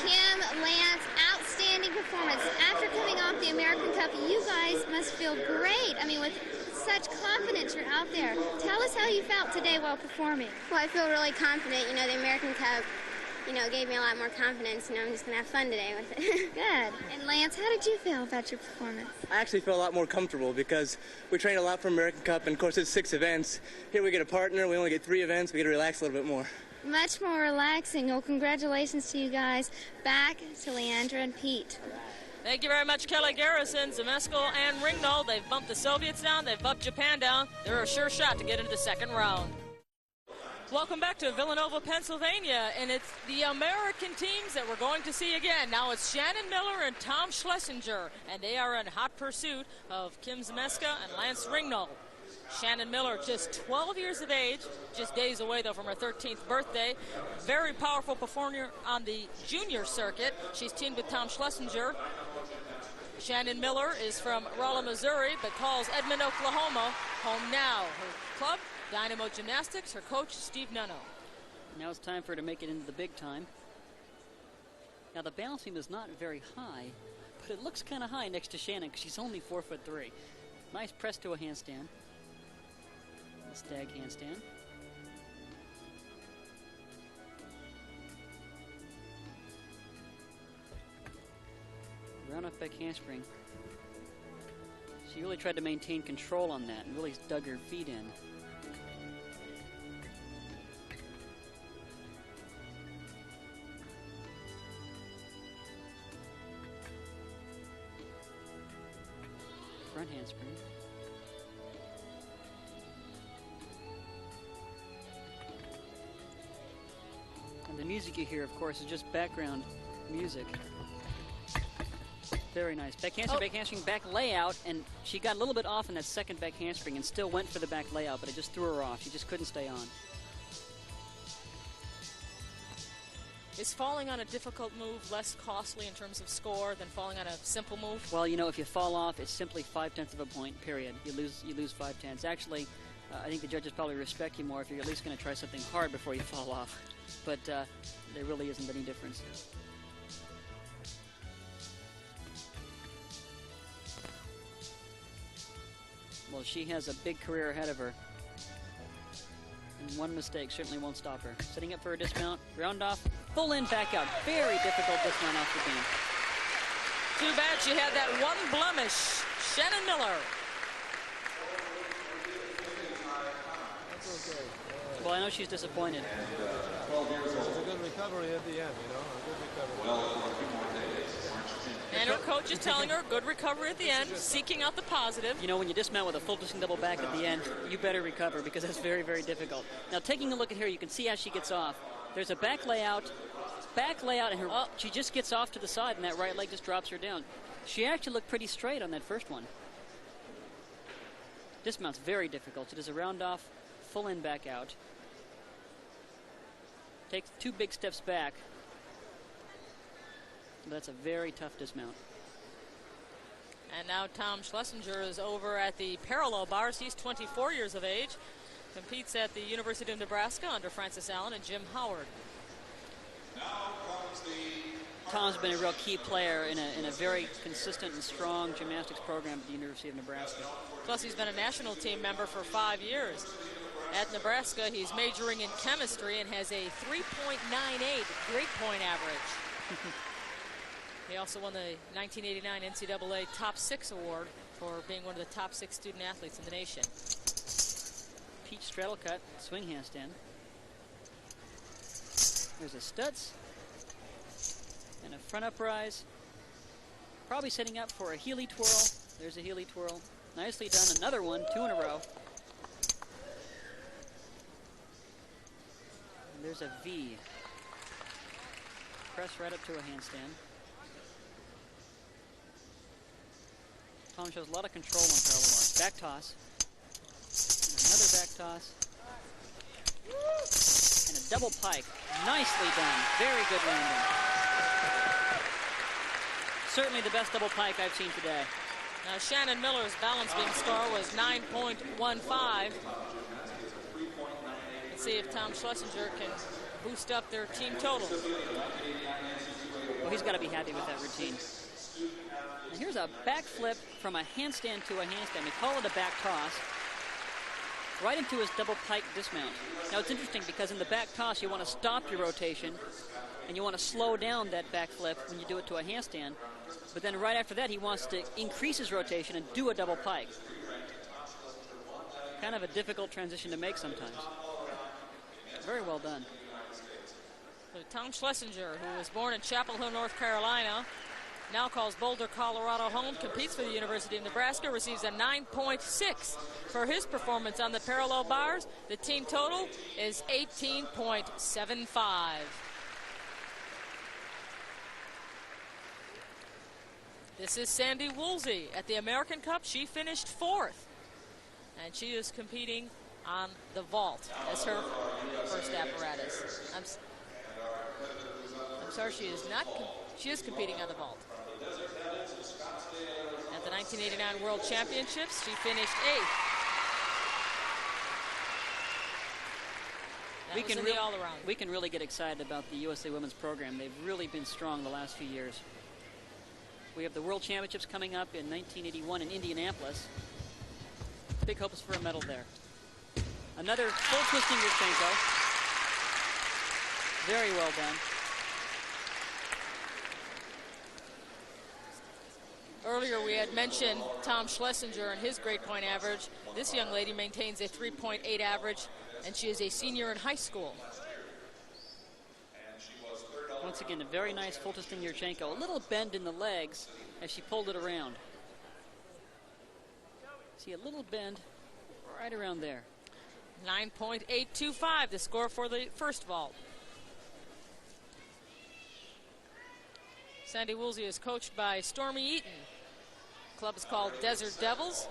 Kim, Lance, outstanding performance. After coming off the American Cup, you guys must feel great. I mean, with such confidence you're out there. Tell us how you felt today while performing. Well, I feel really confident. You know, the American Cup, you know, gave me a lot more confidence. You know, I'm just going to have fun today with it. Good. And Lance, how did you feel about your performance? I actually feel a lot more comfortable because we train a lot for American Cup, and of course it's 6 events. Here we get a partner, we only get 3 events, we get to relax a little bit more. Much more relaxing. Well, congratulations to you guys. Back to Leandra and Pete. Thank you very much, Kelly Garrison, Zemesco, and Ringnold. They've bumped the Soviets down. They've bumped Japan down. They're a sure shot to get into the second round. Welcome back to Villanova, Pennsylvania, and it's the American teams that we're going to see again. Now it's Shannon Miller and Tom Schlesinger, and they are in hot pursuit of Kim Zemesco and Lance Ringnold. Shannon Miller, just 12 years of age, just days away, though, from her 13th birthday. Very powerful performer on the junior circuit. She's teamed with Tom Schlesinger. Shannon Miller is from Rolla, Missouri, but calls Edmond, Oklahoma, home now. Her club, Dynamo Gymnastics, her coach, Steve Nunno. Now it's time for her to make it into the big time. Now the balance beam is not very high, but it looks kind of high next to Shannon because she's only 4'3". Nice press to a handstand. A stag handstand. Round off back handspring. She really tried to maintain control on that and really dug her feet in. Front handspring. And the music you hear, of course, is just background music. Very nice. Back handspring, back layout, and she got a little bit off in that second back handspring and still went for the back layout, but it just threw her off. She just couldn't stay on. Is falling on a difficult move less costly in terms of score than falling on a simple move? Well, you know, if you fall off, it's simply 5/10 of a point, period. You lose 5/10. Actually, I think the judges probably respect you more if you're at least going to try something hard before you fall off. But there really isn't any difference. Well, she has a big career ahead of her. And one mistake certainly won't stop her. Setting up for a dismount, round off, full in, back out. Very difficult dismount off the beam. Too bad she had that one blemish. Shannon Miller. That's okay. Well, I know she's disappointed. It's a good recovery at the end, you know, a good recovery. And her coach is telling her, good recovery at the end, seeking out the positive. You know, when you dismount with a full twisting double back at the end, you better recover because that's very, very difficult. Now, taking a look at here, you can see how she gets off. There's a back layout, and she just gets off to the side, and that right leg just drops her down. She actually looked pretty straight on that first one. Dismount's very difficult. It is a round off, full in, back out. Takes 2 big steps back. That's a very tough dismount. And now Tom Schlesinger is over at the parallel bars. He's 24 years of age. Competes at the University of Nebraska under Francis Allen and Jim Howard. Tom's been a real key player in a very consistent and strong gymnastics program at the University of Nebraska. Plus, he's been a national team member for 5 years. At Nebraska, he's majoring in chemistry and has a 3.98 grade point average. He also won the 1989 NCAA Top 6 Award for being one of the top 6 student athletes in the nation. Peach straddle cut, swing handstand. There's a Stutz and a front uprise. Probably setting up for a Healy twirl. There's a Healy twirl. Nicely done. Another one, 2 in a row. And there's a V. Press right up to a handstand. Tom shows a lot of control on parallel bars. Back toss. And another back toss. And a double pike. Nicely done. Very good landing. Certainly the best double pike I've seen today. Now Shannon Miller's balance beam score was 9.15. Let's see if Tom Schlesinger can boost up their team total. Well, he's got to be happy with that routine. And here's a backflip from a handstand to a handstand. We call it a back toss. Right into his double pike dismount. Now it's interesting because in the back toss you want to stop your rotation and you want to slow down that backflip when you do it to a handstand. But then right after that he wants to increase his rotation and do a double pike. Kind of a difficult transition to make sometimes. Very well done. So Tom Schlesinger, who was born in Chapel Hill, North Carolina, now calls Boulder, Colorado home, competes for the University of Nebraska, receives a 9.6 for his performance on the parallel bars. The team total is 18.75. This is Sandy Woolsey at the American Cup. She finished 4th, and she is competing on the vault as her first apparatus. I'm sorry, she is not. She is competing on the vault. At the 1989 World Championships, she finished 8th. We can really get excited about the USA Women's program. They've really been strong the last few years. We have the World Championships coming up in 1981 in Indianapolis. Big hopes for a medal there. Another full twisting Yurchenko. Very well done. Earlier we had mentioned Tom Schlesinger and his grade point average. This young lady maintains a 3.8 average, and she is a senior in high school. Once again, a very nice full twisting Yurchenko. A little bend in the legs as she pulled it around. See a little bend right around there. 9.825, the score for the first vault. Sandy Woolsey is coached by Stormy Eaton. The club is called Desert Devils.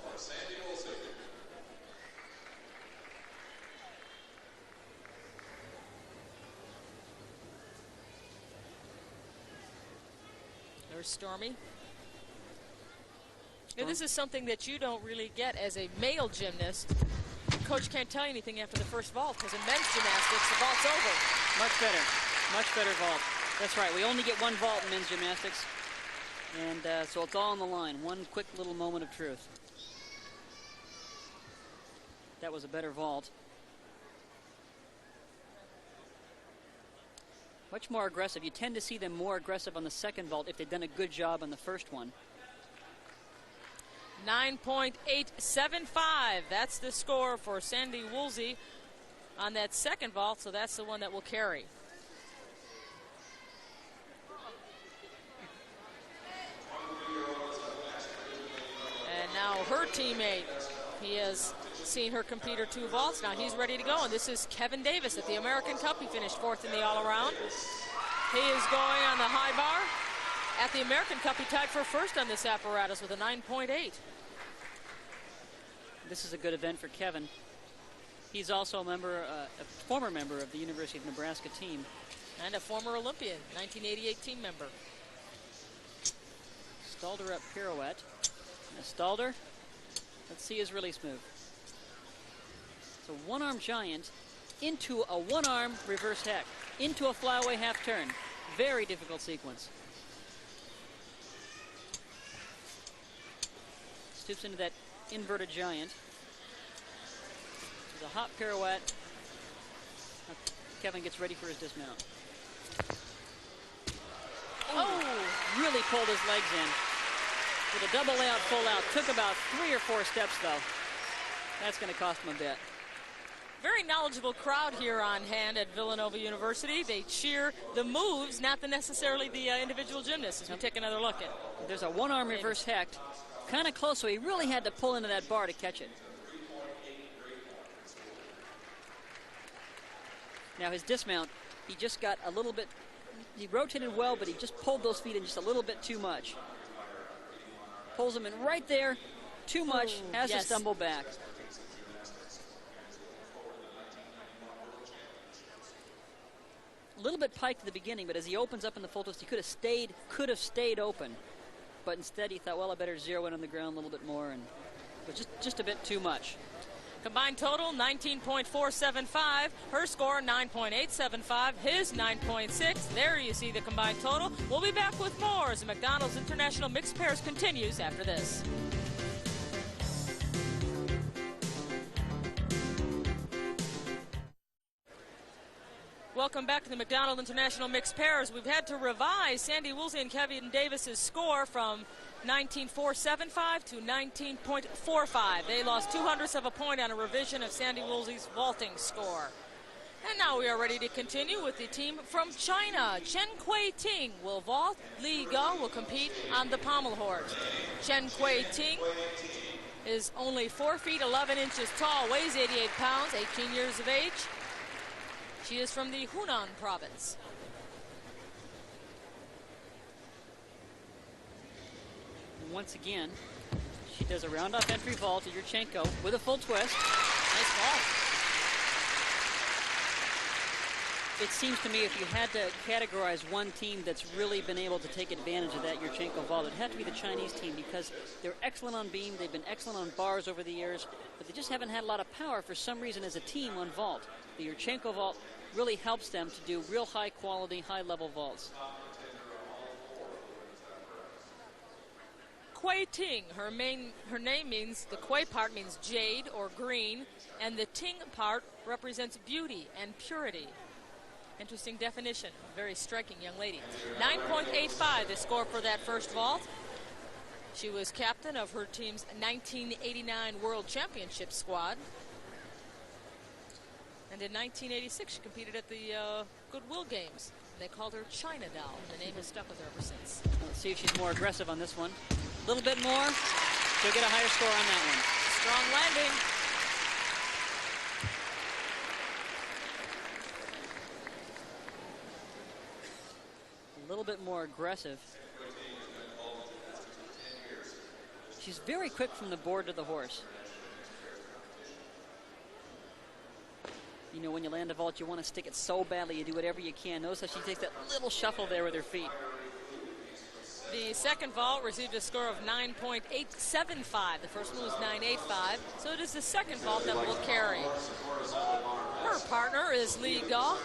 There's Stormy. Now, this is something that you don't really get as a male gymnast. Coach can't tell you anything after the first vault, because in men's gymnastics, the vault's over. Much better vault. That's right, we only get one vault in men's gymnastics. And so it's all on the line. One quick little moment of truth. That was a better vault. Much more aggressive. You tend to see them more aggressive on the second vault if they've done a good job on the first one. 9.875. That's the score for Sandy Woolsey on that second vault, so that's the one that will carry. And now her teammate, he has seen her compete her 2 vaults. Now he's ready to go, and this is Kevin Davis at the American Cup. He finished 4th in the all-around. He is going on the high bar. At the American Cup, he tied for 1st on this apparatus with a 9.8. This is a good event for Kevin. He's also a former member of the University of Nebraska team. And a former Olympian, 1988 team member. Stalder up pirouette. Now Stalder, let's see his release move. It's a one-arm giant into a one-arm reverse heck, into a flyaway half turn. Very difficult sequence. Stoops into that inverted giant. There's a hop pirouette. Now Kevin gets ready for his dismount. Oh, really pulled his legs in. With a double layout, full out. Took about 3 or 4 steps, though. That's going to cost him a bit. Very knowledgeable crowd here on hand at Villanova University. They cheer the moves, not necessarily the individual gymnasts, as we take another look at. There's a one-arm reverse heck. Kind of close, so he really had to pull into that bar to catch it. Now his dismount, he just got a little bit, he rotated well, but he just pulled those feet in just a little bit too much. Pulls them in right there, too much, has to stumble back. A little bit piked at the beginning, but as he opens up in the full twist, he could have stayed open. But instead he thought, well, I better zero in on the ground a little bit more, and but just a bit too much. Combined total 19.475. Her score 9.875. His 9.6. There you see the combined total. We'll be back with more as the McDonald's International Mixed Pairs continues after this. Welcome back to the McDonald International Mixed Pairs. We've had to revise Sandy Woolsey and Kevin Davis's score from 19.475 to 19.45. They lost 0.02 of a point on a revision of Sandy Woolsey's vaulting score. And now we are ready to continue with the team from China. Chen Kui-ting will vault. Li Ge will compete on the pommel horse. Chen Kui-ting is only 4 feet 11 inches tall, weighs 88 pounds, 18 years of age. She is from the Hunan province. Once again, she does a round-off entry vault to Yurchenko with a full twist. Nice vault. It seems to me if you had to categorize one team that's really been able to take advantage of that Yurchenko vault, it'd have to be the Chinese team, because they're excellent on beam, they've been excellent on bars over the years, but they just haven't had a lot of power for some reason as a team on vault. The Yurchenko vault really helps them to do real high-quality, high-level vaults. Kui-ting, her name means, the Kui part means jade or green, and the Ting part represents beauty and purity. Interesting definition. Very striking young lady. 9.85 the score for that first vault. She was captain of her team's 1989 World Championship squad. And in 1986, she competed at the Goodwill Games. They called her China Doll. The name has stuck with her ever since. Let's see if she's more aggressive on this one. A little bit more. She'll get a higher score on that one. Strong landing. A little bit more aggressive. She's very quick from the board to the horse. You know, when you land a vault, you want to stick it so badly, you do whatever you can. Notice how she takes that little shuffle there with her feet. The second vault received a score of 9.875. The first one was 9.85, so it is the second vault that will carry. Her partner is Li Ge.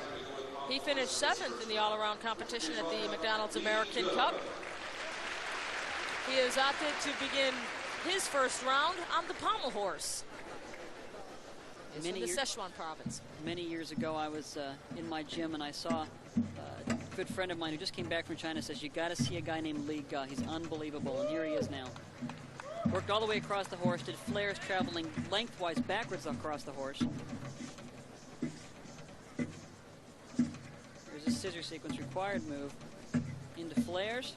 He finished 7th in the all-around competition at the McDonald's American Cup. He has opted to begin his first round on the pommel horse. He's from the Sichuan province. Many years ago, I was in my gym and I saw a good friend of mine who just came back from China says, you got to see a guy named Li Ge. He's unbelievable, and here he is now. Worked all the way across the horse, did flares traveling lengthwise backwards across the horse. There's a scissor sequence required move into flares.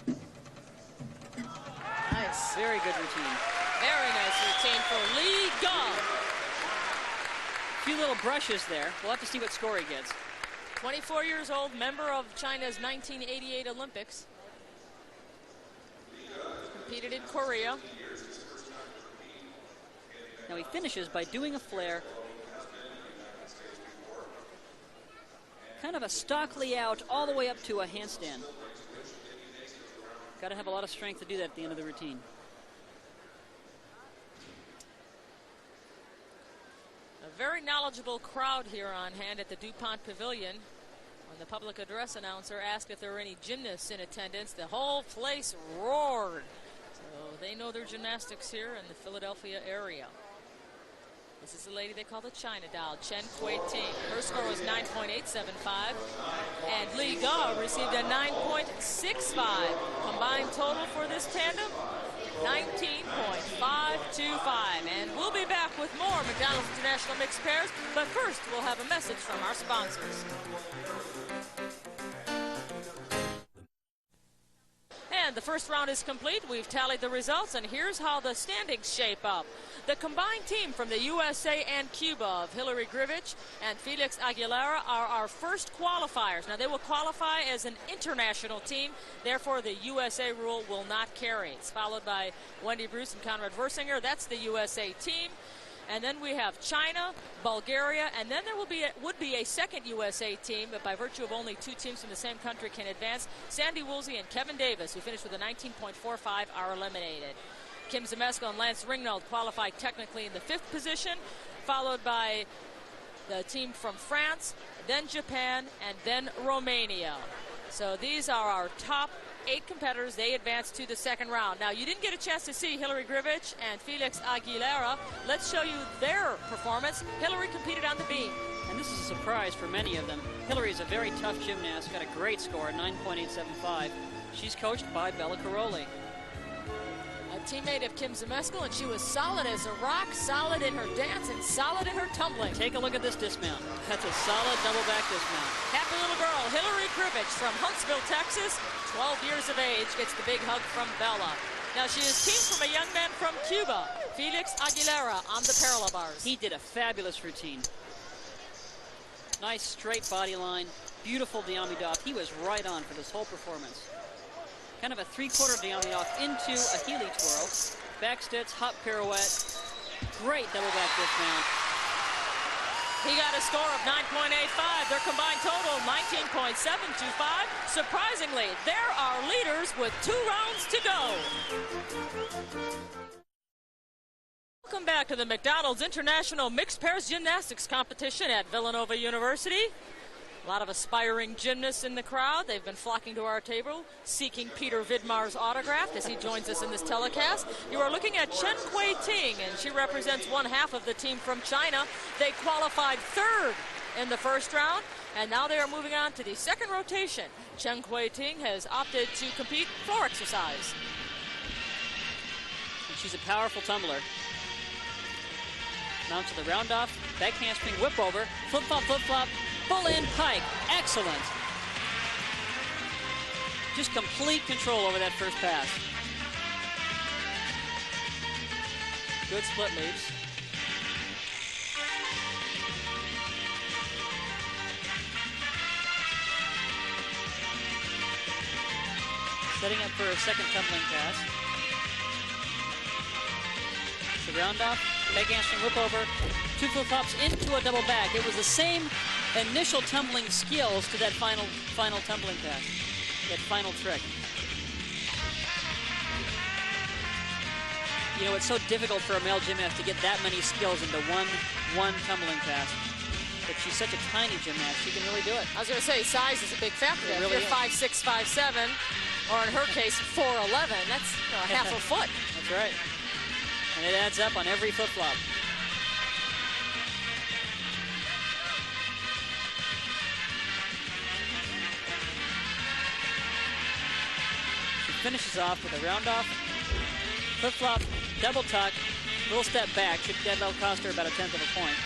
Nice. Very good routine. Very nice routine for Li Ge. A few little brushes there. We'll have to see what score he gets. 24 years old, member of China's 1988 Olympics. Competed in Korea. Now he finishes by doing a flare. Kind of a Stockley out all the way up to a handstand. Got to have a lot of strength to do that at the end of the routine. A very knowledgeable crowd here on hand at the DuPont Pavilion. When the public address announcer asked if there were any gymnasts in attendance, the whole place roared. So they know their gymnastics here in the Philadelphia area. This is the lady they call the China Doll, Chen Kui-ting. Her score was 9.875, and Li Ge received a 9.65. Combined total for this tandem, 19.525. And we'll be back with more McDonald's International Mixed Pairs, but first we'll have a message from our sponsors. And the first round is complete. We've tallied the results, and here's how the standings shape up. The combined team from the USA and Cuba of Hillary Grivich and Felix Aguilera are our first qualifiers. Now, they will qualify as an international team. Therefore, the USA rule will not carry. It's followed by Wendy Bruce and Conrad Versinger. That's the USA team. And then we have China, Bulgaria, and then there would be a second USA team, but by virtue of only 2 teams from the same country can advance. Sandy Woolsey and Kevin Davis, who finished with a 19.45, are eliminated. Kim Zemesko and Lance Ringnold qualified technically in the 5th position, followed by the team from France, then Japan, and then Romania. So these are our top 8 competitors. They advance to the second round. Now, you didn't get a chance to see Hillary Grivich and Felix Aguilera. Let's show you their performance. Hillary competed on the beam. And this is a surprise for many of them. Hillary is a very tough gymnast, got a great score, 9.875. She's coached by Bella Caroli. A a teammate of Kim Zmeskal, and she was solid as a rock, solid in her dance, and solid in her tumbling. Take a look at this dismount. That's a solid double back dismount. Happy little girl, Hillary Krivich from Huntsville, Texas, 12 years of age, gets the big hug from Bella. Now she is teamed from a young man from Cuba, Felix Aguilera, on the parallel bars. He did a fabulous routine. Nice straight body line, beautiful Diamidov. He was right on for this whole performance. Kind of a three-quarter Diamidov into a Healy twirl. Back stitch, hop pirouette. Great double back dismount. He got a score of 9.85. Their combined total, 19.725. Surprisingly, there are leaders with 2 rounds to go. Welcome back to the McDonald's International Mixed Pairs Gymnastics Competition at Villanova University. A lot of aspiring gymnasts in the crowd. They've been flocking to our table, seeking Peter Vidmar's autograph as he joins us in this telecast. You are looking at Chen Kui-Ting, and she represents one half of the team from China. They qualified 3rd in the first round, and now they are moving on to the second rotation. Chen Kui-Ting has opted to compete floor exercise. And she's a powerful tumbler. Mount to the round off, back handspring, whip over, flip-flop, flip-flop, full in pike. Excellent. Just complete control over that first pass. Good split leaps. Setting up for a second tumbling pass. The round off, back handspring, whip over, 2 flip-flops into a double back. It was the same initial tumbling skills to that final tumbling pass, that final trick. You know, it's so difficult for a male gymnast to get that many skills into one tumbling pass. But she's such a tiny gymnast, she can really do it. I was going to say, size is a big factor. It If really you're 5'6", 5'7", or in her case, 4'11", that's half a foot. That's right. And it adds up on every flip-flop. She finishes off with a round off, flip-flop, double tuck, little step back. That'll cost her about a 1/10 of a point.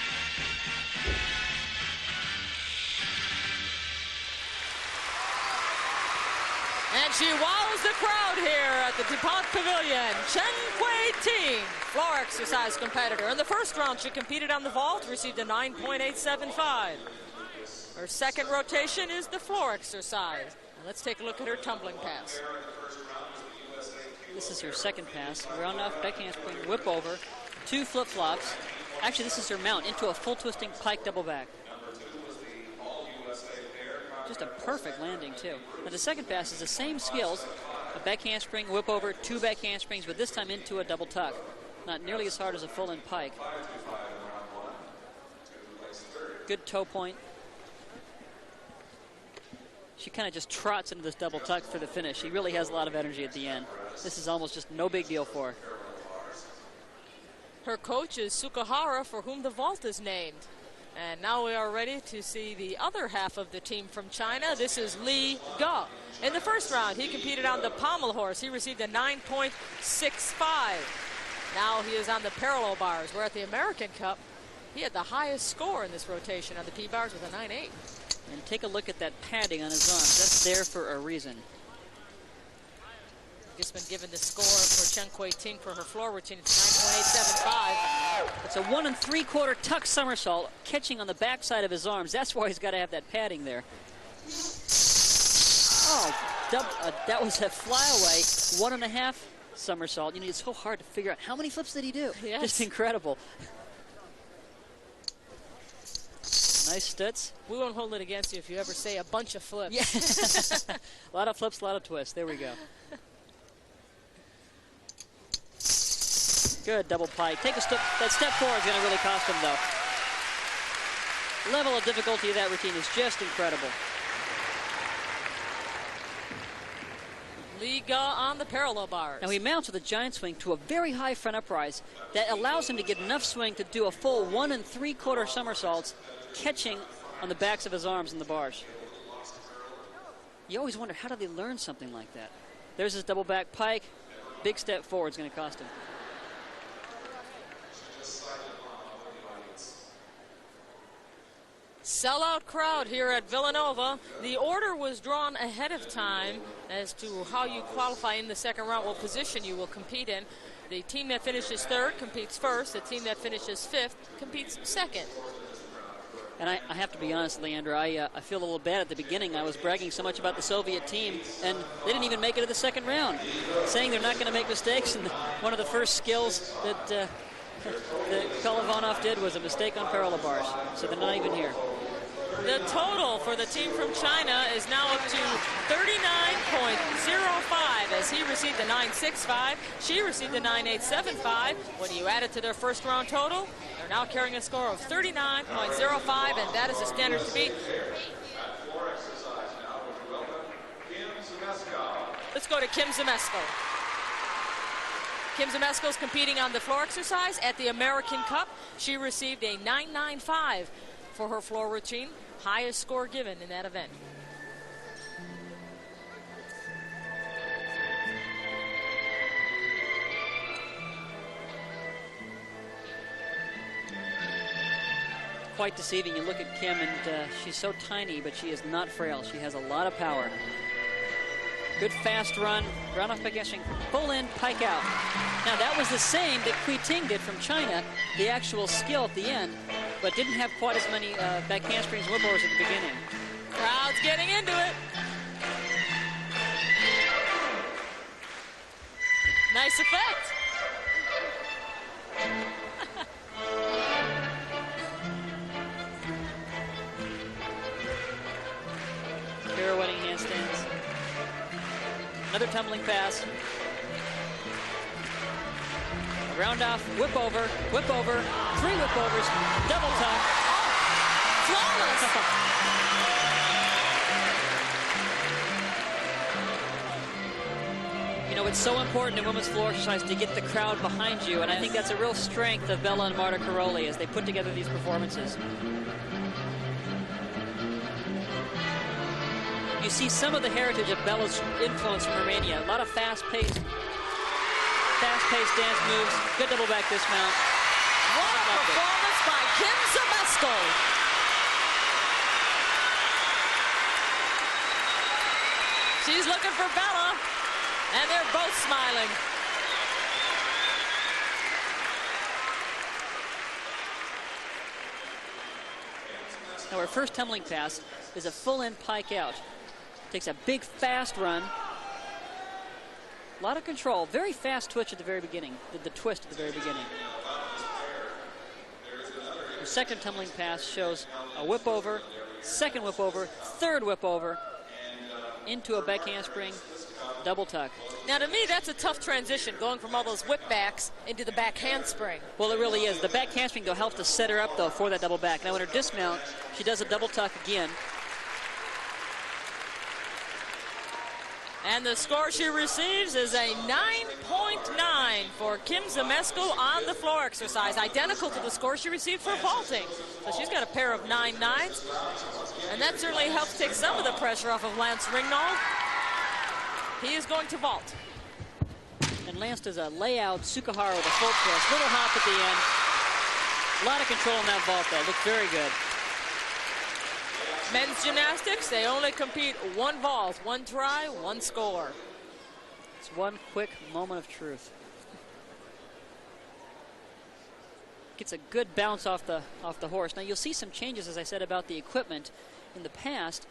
And she wows the crowd here at the DuPont Pavilion. Chen Kui-Ting, floor exercise competitor. In the first round, she competed on the vault, received a 9.875. Her second rotation is the floor exercise. And let's take a look at her tumbling pass. This is her second pass. Round off, back handspring, whip over, 2 flip-flops. Actually, this is her mount into a full twisting pike double back. Just a perfect landing, too. Now, the second pass is the same skills. A back handspring, whip over, 2 back handsprings, but this time into a double tuck. Not nearly as hard as a full-in pike. Good toe point. She kind of just trots into this double tuck for the finish. She really has a lot of energy at the end. This is almost just no big deal for her. Her coach is Sukahara, for whom the vault is named. And now we are ready to see the other half of the team from China. This is Li Ge. In the first round, he competed on the pommel horse. He received a 9.65. Now he is on the parallel bars, where at the American Cup, he had the highest score in this rotation on the P-bars with a 9.8. And take a look at that padding on his arms. That's there for a reason. Just been given the score for Chen Kui-Ting for her floor routine. It's 9.875. It's a 1 3/4 tuck somersault, catching on the backside of his arms. That's why he's got to have that padding there. Oh, that was a flyaway 1 1/2 somersault. You know, it's so hard to figure out how many flips did he do. Yes. Just incredible. Nice stutz. We won't hold it against you if you ever say a bunch of flips. Yeah. A lot of flips, a lot of twists. There we go. Good double pike. Take a step. That step forward is going to really cost him, though. Level of difficulty of that routine is just incredible. Li Ge on the parallel bars. Now he mounts with a giant swing to a very high front uprise that allows him to get enough swing to do a full 1 3/4 somersaults, catching on the backs of his arms in the bars. You always wonder, how do they learn something like that? There's his double back pike. big step forward is going to cost him. Sellout crowd here at Villanova. The order was drawn ahead of time as to how you qualify in the second round, what position you will compete in. The team that finishes third competes first. The team that finishes fifth competes second. And I have to be honest, Leandra, I feel a little bad at the beginning. I was bragging so much about the Soviet team, and they didn't even make it to the second round, saying they're not going to make mistakes. And one of the first skills that Kolovanov did was a mistake on parallel bars, so they're not even here. The total for the team from China is now up to 39.05 as he received the 9.65. She received the 9.875. When you add it to their first round total, they're now carrying a score of 39.05, and that is the standard to beat. Let's go to Kim Zamesko. Kim Zamesko is competing on the floor exercise at the American Cup. She received a 9.95 for her floor routine, highest score given in that event. Quite deceiving. You look at Kim, and she's so tiny, but she is not frail. She has a lot of power. Good fast run, round off back handspring, pull in, pike out. Now that was the same that Kui Ting did from China, the actual skill at the end, but didn't have quite as many back handsprings, whip overs at the beginning. Crowd's getting into it. Nice effect. Pirouetting handstands. Another tumbling pass. A round off, whip over, 3 whip overs, double tuck. Flawless. You know, it's so important in women's floor exercise to get the crowd behind you, and I think that's a real strength of Bella and Marta Karolyi as they put together these performances. You see some of the heritage of Bella's influence from Romania. A lot of fast-paced dance moves. Good double back dismount. What a performance by Kim Zamesko. She's looking for Bella, and they're both smiling. Now her first tumbling pass is a full-in pike out. Takes a big, fast run. A lot of control. Very fast twitch at the very beginning. The twist at the very beginning. The second tumbling pass shows a whip over, second whip over, third whip over, into a back handspring, double tuck. Now, to me, that's a tough transition, going from all those whip backs into the back handspring. Well, it really is. The back handspring, though, helps to set her up, though, for that double back. Now, in her dismount, she does a double tuck again. And the score she receives is a 9.9 for Kim Zamesko on the floor exercise, identical to the score she received for vaulting. So she's got a pair of 9.9s, and that certainly helps take some of the pressure off of Lance Ringnold. He is going to vault. And Lance does a layout Sukahara with a full twist, little hop at the end. A lot of control in that vault, though. Looked very good. Men's gymnastics, they only compete one vault, one try, one score. It's one quick moment of truth. Gets a good bounce off the horse. Now you'll see some changes, as I said, about the equipment. In the past,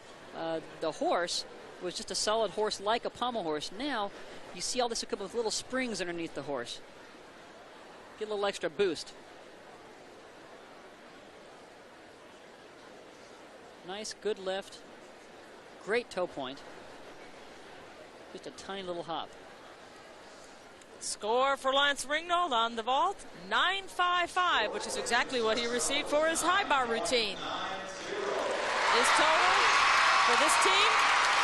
the horse was just a solid horse like a pommel horse. Now you see all this equipment with little springs underneath the horse. Get a little extra boost. Nice, good lift. Great toe point. Just a tiny little hop. Score for Lance Ringnold on the vault, 9.55, which is exactly what he received for his high bar routine. His total for this team,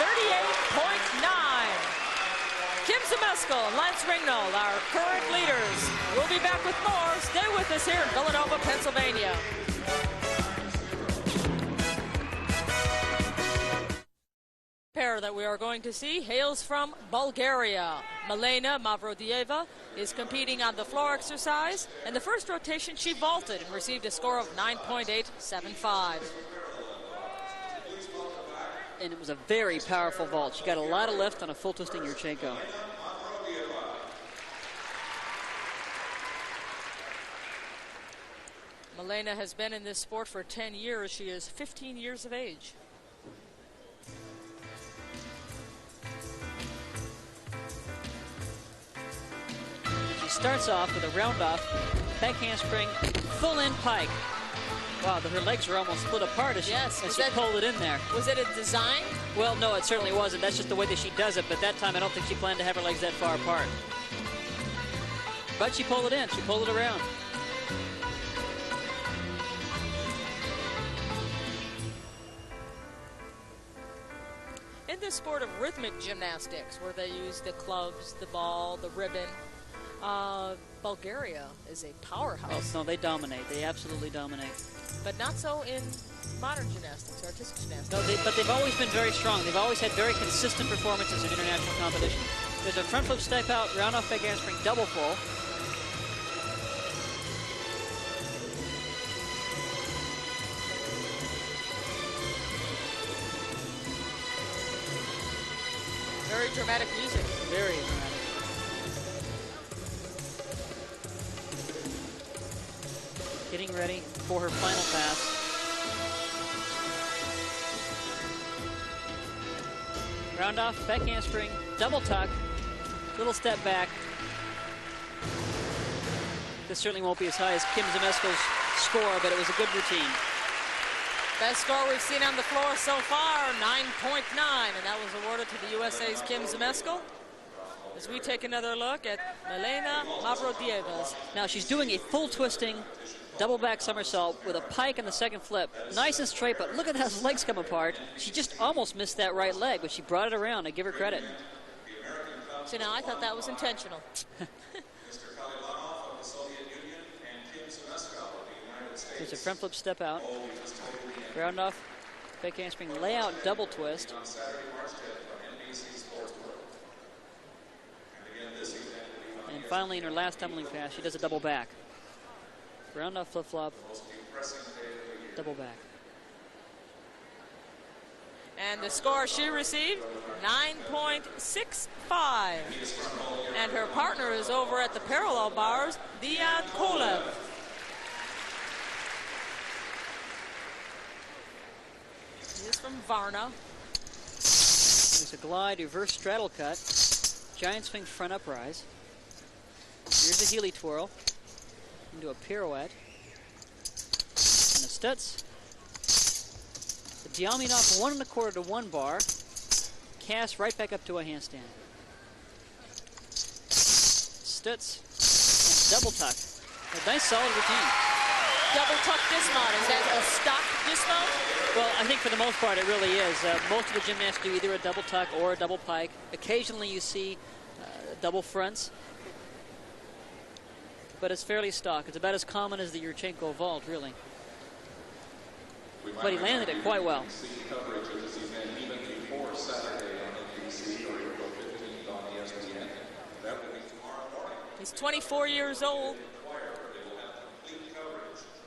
38.9. Kim Zamesko and Lance Ringnold, our current leaders. We'll be back with more. Stay with us here in Villanova, Pennsylvania. pair that we are going to see hails from Bulgaria. Milena Mavrodieva is competing on the floor exercise. In the first rotation, she vaulted and received a score of 9.875. And it was a very powerful vault. She got a lot of lift on a full twisting Yurchenko. Milena has been in this sport for 10 years. She is 15 years of age. She starts off with a round off, back handspring, full in pike. Wow, her legs were almost split apart as she pulled it in there. Was it a design? Well, no, it certainly wasn't. That's just the way that she does it, but that time I don't think she planned to have her legs that far apart. But she pulled it in. She pulled it around. In the sport of rhythmic gymnastics, where they use the clubs, the ball, the ribbon, Bulgaria is a powerhouse. Oh, no, they dominate. They absolutely dominate. But not so in modern gymnastics, artistic gymnastics. No, but they've always been very strong. They've always had very consistent performances in international competition. There's a front flip step out, round off back handspring, double full. Very dramatic music. Very dramatic. Getting ready for her final pass. Round off, back handspring, double tuck, little step back. This certainly won't be as high as Kim Zemeskel's score, but it was a good routine. Best score we've seen on the floor so far, 9.9, and that was awarded to the USA's Kim Zemeskel. As we take another look at Milena Mavrodieva's. Now she's doing a full twisting double back somersault with a pike in the second flip. Nice and straight, but look at how his legs come apart. She just almost missed that right leg, but she brought it around. I give her credit. So now I thought that was intentional. There's a front flip step out. Round off, back handspring, layout, double twist. And finally, in her last tumbling pass, she does a double back. Round off flip flop, double back. And the score she received, 9.65. And her partner is over at the parallel bars, Dian Kolev. He is from Varna. There's a glide, reverse straddle cut, giant swing front uprise. Here's a Healy twirl into a pirouette and a Stutz. The Diamondov 1 1/4 to 1 bar, cast right back up to a handstand. Stutz and double tuck. A nice solid routine. Double tuck dismount, is that a stock dismount? Well, I think for the most part it really is. Most of the gymnasts do either a double tuck or a double pike. Occasionally you see double fronts, but it's fairly stock. It's about as common as the Yurchenko vault, really. But he landed it quite well. He's 24 years old.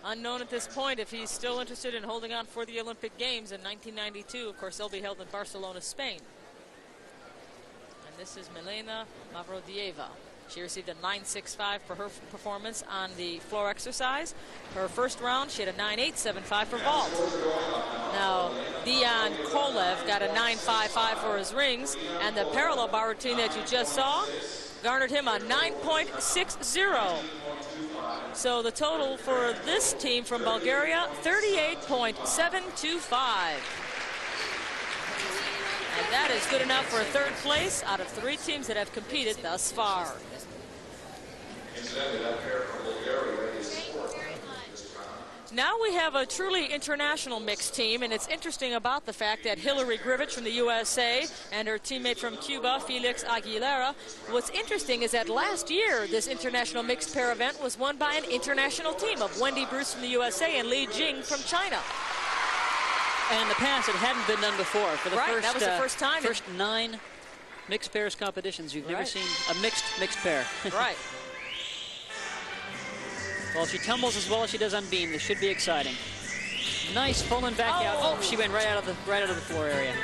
Unknown at this point if he's still interested in holding on for the Olympic Games in 1992. Of course, they'll be held in Barcelona, Spain. And this is Milena Mavrodieva. She received a 9.65 for her performance on the floor exercise. Her first round, she had a 9.875 for vault. Now, Dian Kolev got a 9.55 for his rings, and the parallel bar routine that you just saw garnered him a 9.60. So the total for this team from Bulgaria, 38.725. And that is good enough for a third place out of 3 teams that have competed thus far. Now we have a truly international mixed team, and it's interesting about the fact that Hillary Grivich from the USA and her teammate from Cuba, Felix Aguilera. What's interesting is that last year, this international mixed pair event was won by an international team of Wendy Bruce from the USA and Li Jing from China. And the pass, it hadn't been done before. For the Right, that was the first time. First 9 mixed pairs competitions. You've never Right. seen a mixed pair. Right. Well, if she tumbles as well as she does on beam, this should be exciting. Nice full and back out. Oh, she went right out of the floor area.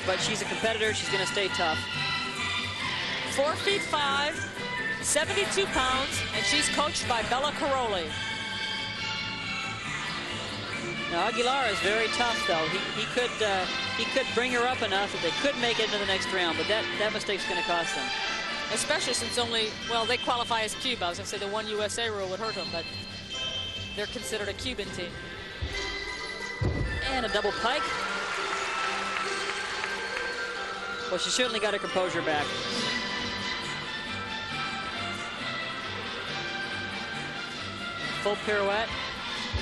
But she's a competitor. She's going to stay tough. 4'5", 72 pounds, and she's coached by Bella Caroli. Now Aguilar is very tough, though. He could bring her up enough that they could make it into the next round, but that mistake's going to cost them. Especially since they qualify as Cuba. I was going to say the one USA rule would hurt them, but they're considered a Cuban team. And a double pike. Well, she certainly got her composure back. Full pirouette.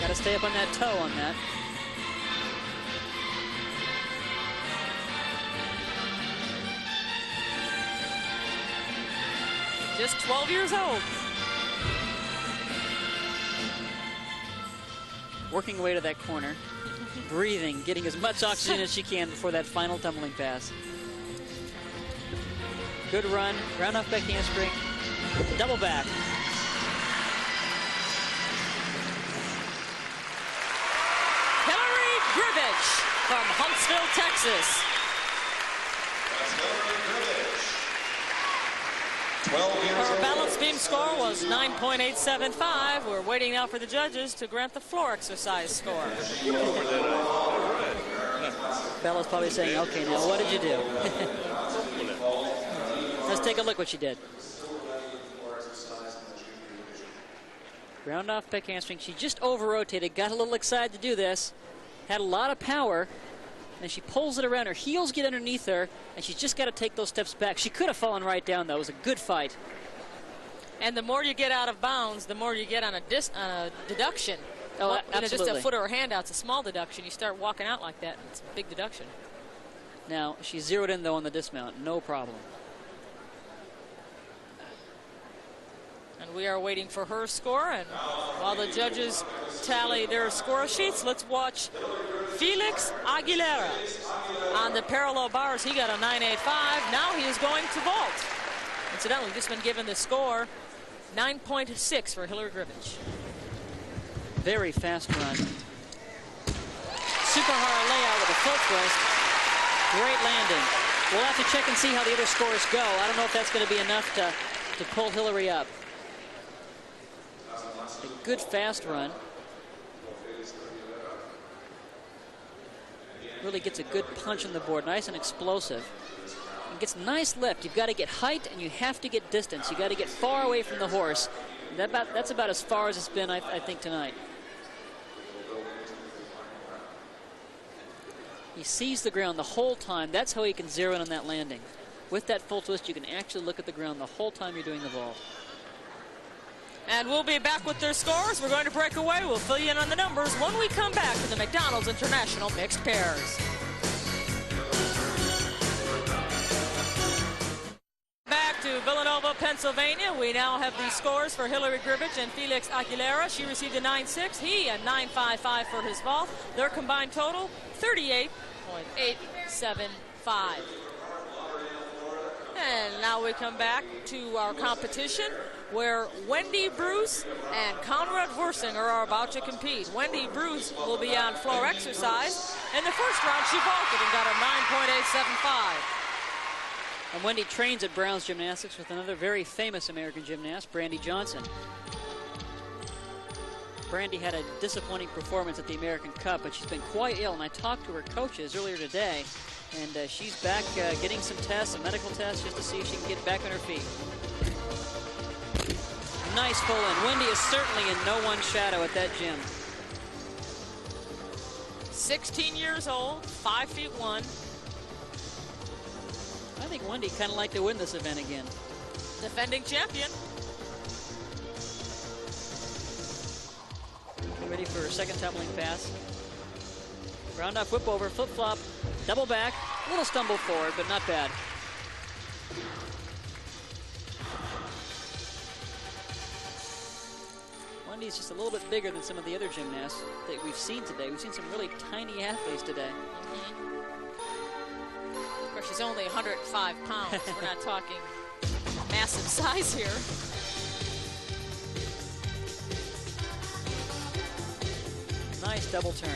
Got to stay up on that toe on that. Just 12 years old. Working away to that corner. Breathing, getting as much oxygen as she can before that final tumbling pass. Good run, round off back handspring, double back. Hillary Grivich from Huntsville, Texas. Her balance beam score was 9.875. We're waiting now for the judges to grant the floor exercise score. Bella's probably saying, okay, now what did you do? Let's take a look what she did. Ground off back handspring. She just over-rotated, got a little excited to do this, had a lot of power, and she pulls it around. Her heels get underneath her, and she's just got to take those steps back. She could have fallen right down, though. It was a good fight. And the more you get out of bounds, the more you get on a deduction. Oh, Just a foot or a hand out, it's a small deduction. You start walking out like that, it's a big deduction. Now, she zeroed in, though, on the dismount. No problem. And we are waiting for her score. And while the judges tally their score sheets, let's watch Felix Aguilera. On the parallel bars, he got a 9.85. Now he is going to vault. Incidentally, just been given the score 9.6 for Hillary Grivich. Very fast run. Super hard layout with a full twist. Great landing. We'll have to check and see how the other scores go. I don't know if that's going to be enough to pull Hillary up. A good fast run. Really gets a good punch on the board. Nice and explosive. And gets nice lift. You've got to get height and you have to get distance. You've got to get far away from the horse. That's about as far as it's been, I think, tonight. He sees the ground the whole time. That's how he can zero in on that landing. With that full twist, you can actually look at the ground the whole time you're doing the vault. And we'll be back with their scores. We're going to break away. We'll fill you in on the numbers when we come back to the McDonald's International Mixed Pairs. Back to Villanova, Pennsylvania. We now have the scores for Hillary Grivich and Felix Aguilera. She received a 9.6. He a 9.55 for his vault. Their combined total, 38.875. And now we come back to our competition, where Wendy Bruce and Conrad Wersinger are about to compete. Wendy Bruce will be on floor exercise. In the first round, she vaulted and got a 9.875. And Wendy trains at Brown's Gymnastics with another very famous American gymnast, Brandy Johnson. Brandy had a disappointing performance at the American Cup, but she's been quite ill, and I talked to her coaches earlier today, and she's back getting some tests, some medical tests, just to see if she can get back on her feet. Nice full in. Wendy is certainly in no one's shadow at that gym. 16 years old, 5'1". I think Wendy kind of like to win this event again. Defending champion. Ready for her second tumbling pass. Round off whip over, flip flop, double back, a little stumble forward, but not bad. Wendy's just a little bit bigger than some of the other gymnasts that we've seen today. We've seen some really tiny athletes today. Of course, she's only 105 pounds. We're not talking massive size here. Nice double turn.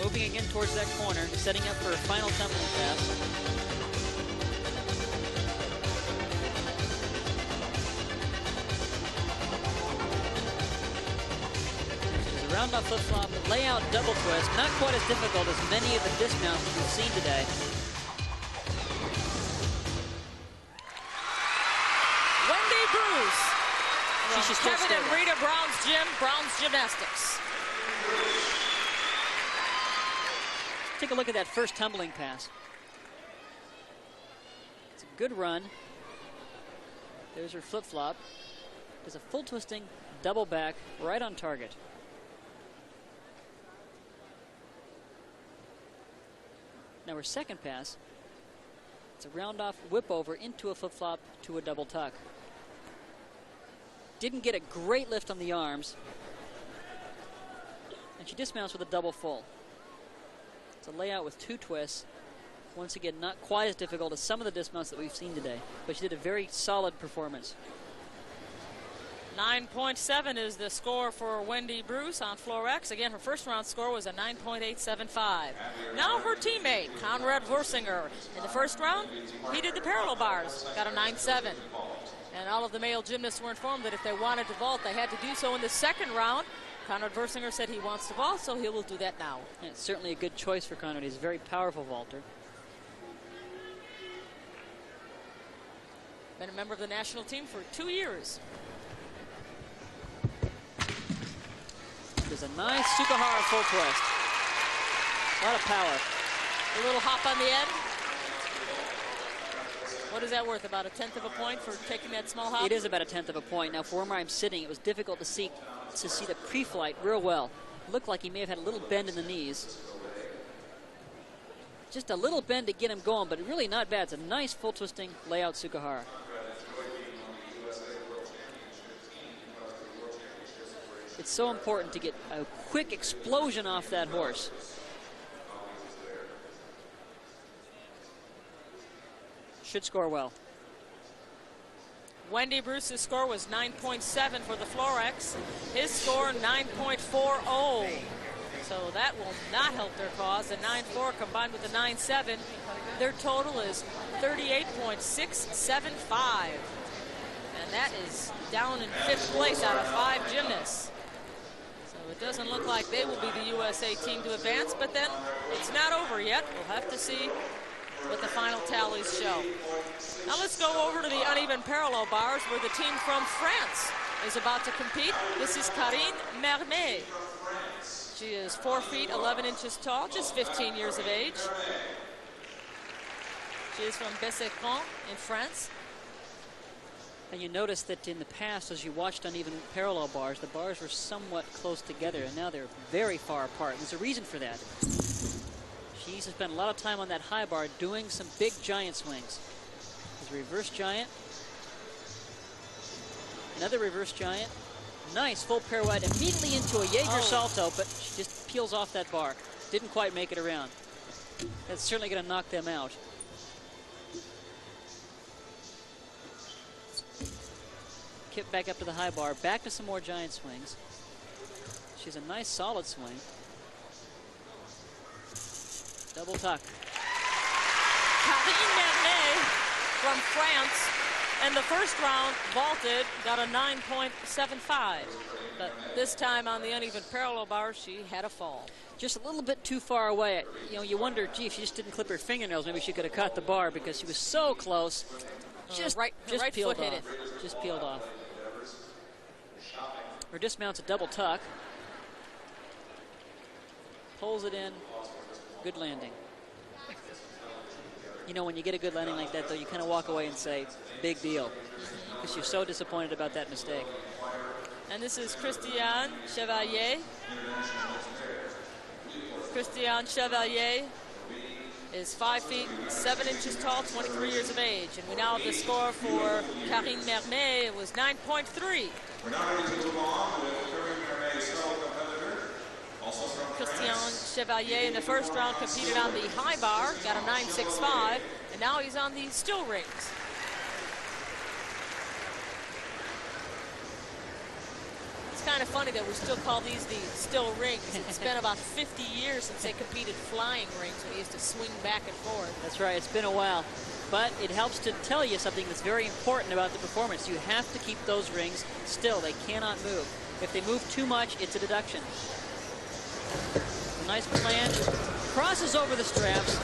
Moving again towards that corner, setting up for a final tumbling pass. There's a round off flip-flop, layout double twist. Not quite as difficult as many of the dismounts we've seen today. Wendy Bruce. She's still Kevin and stable. Rita Brown's gym, Brown's Gymnastics. Take a look at that first tumbling pass. It's a good run. There's her flip-flop. Does a full twisting double back right on target. Now her second pass, it's a round off whip over into a flip-flop to a double tuck. Didn't get a great lift on the arms. And she dismounts with a double full. It's a layout with two twists. Once again, not quite as difficult as some of the dismounts that we've seen today, but she did a very solid performance. 9.7 is the score for Wendy Bruce on Floor X. Again, her first round score was a 9.875. Now her teammate, Conrad Versinger. In the first round, he did the parallel bars, got a 9.7. And all of the male gymnasts were informed that if they wanted to vault, they had to do so in the second round. Conrad Versinger said he wants to vault, so he will do that now. And it's certainly a good choice for Conrad. He's a very powerful vaulter. Been a member of the national team for 2 years. There's a nice Sukahara full twist. A lot of power. A little hop on the end. What is that worth? About a 1/10 of a point for taking that small hop? It is about a 1/10 of a point. Now, from where I'm sitting, it was difficult to see the pre-flight real well. It looked like he may have had a little bend in the knees. Just a little bend to get him going, but really not bad. It's a nice full twisting layout Sukahara. It's so important to get a quick explosion off that horse. Should score well. Wendy Bruce's score was 9.7 for the Floor X. His score 9.40. So that will not help their cause. The 9.4 combined with the 9.7, their total is 38.675. And that is down in 5th place out of 5 gymnasts. So it doesn't look like they will be the USA team to advance, but then it's not over yet. We'll have to see what the final tallies show. Now let's go over to the uneven parallel bars where the team from France is about to compete. This is Karine Mermet. She is 4 feet 11 inches tall, just 15 years of age. She is from Bessèquent in France. And you notice that in the past, as you watched uneven parallel bars, the bars were somewhat close together, and now they're very far apart. There's a reason for that. She's spent a lot of time on that high bar doing some big giant swings. There's a reverse giant. Another reverse giant. Nice full pirouette immediately into a Jaeger salto, but she just peels off that bar. Didn't quite make it around. That's certainly going to knock them out. Kip back up to the high bar, back to some more giant swings. She's a nice solid swing. Double tuck. Karine Mermet from France. And the first round vaulted, got a 9.75. But this time on the uneven parallel bar, she had a fall. Just a little bit too far away. You know, you wonder, gee, if she just didn't clip her fingernails, maybe she could have caught the bar because she was so close. Just right peeled foot hit off. Just peeled off. Her dismounts a double tuck. Pulls it in. Good landing. You know, when you get a good landing like that, though, you kind of walk away and say, big deal. Because you're so disappointed about that mistake. And this is Christiane Chevalier. Christiane Chevalier is 5 feet 7 inches tall, 23 years of age. And we now have the score for Karine Mermet. It was 9.3. We're now ready to move on with Karine Mermet's fellow competitor, also from Christian France. Chevalier in the first round competed on the high bar, got a 9.65, and now he's on the still rings. It's kind of funny that we still call these the still rings. It's been about 50 years since they competed flying rings when they used to swing back and forth. That's right, it's been a while. But it helps to tell you something that's very important about the performance. You have to keep those rings still. They cannot move. If they move too much, it's a deduction. Nice flange. Crosses over the straps.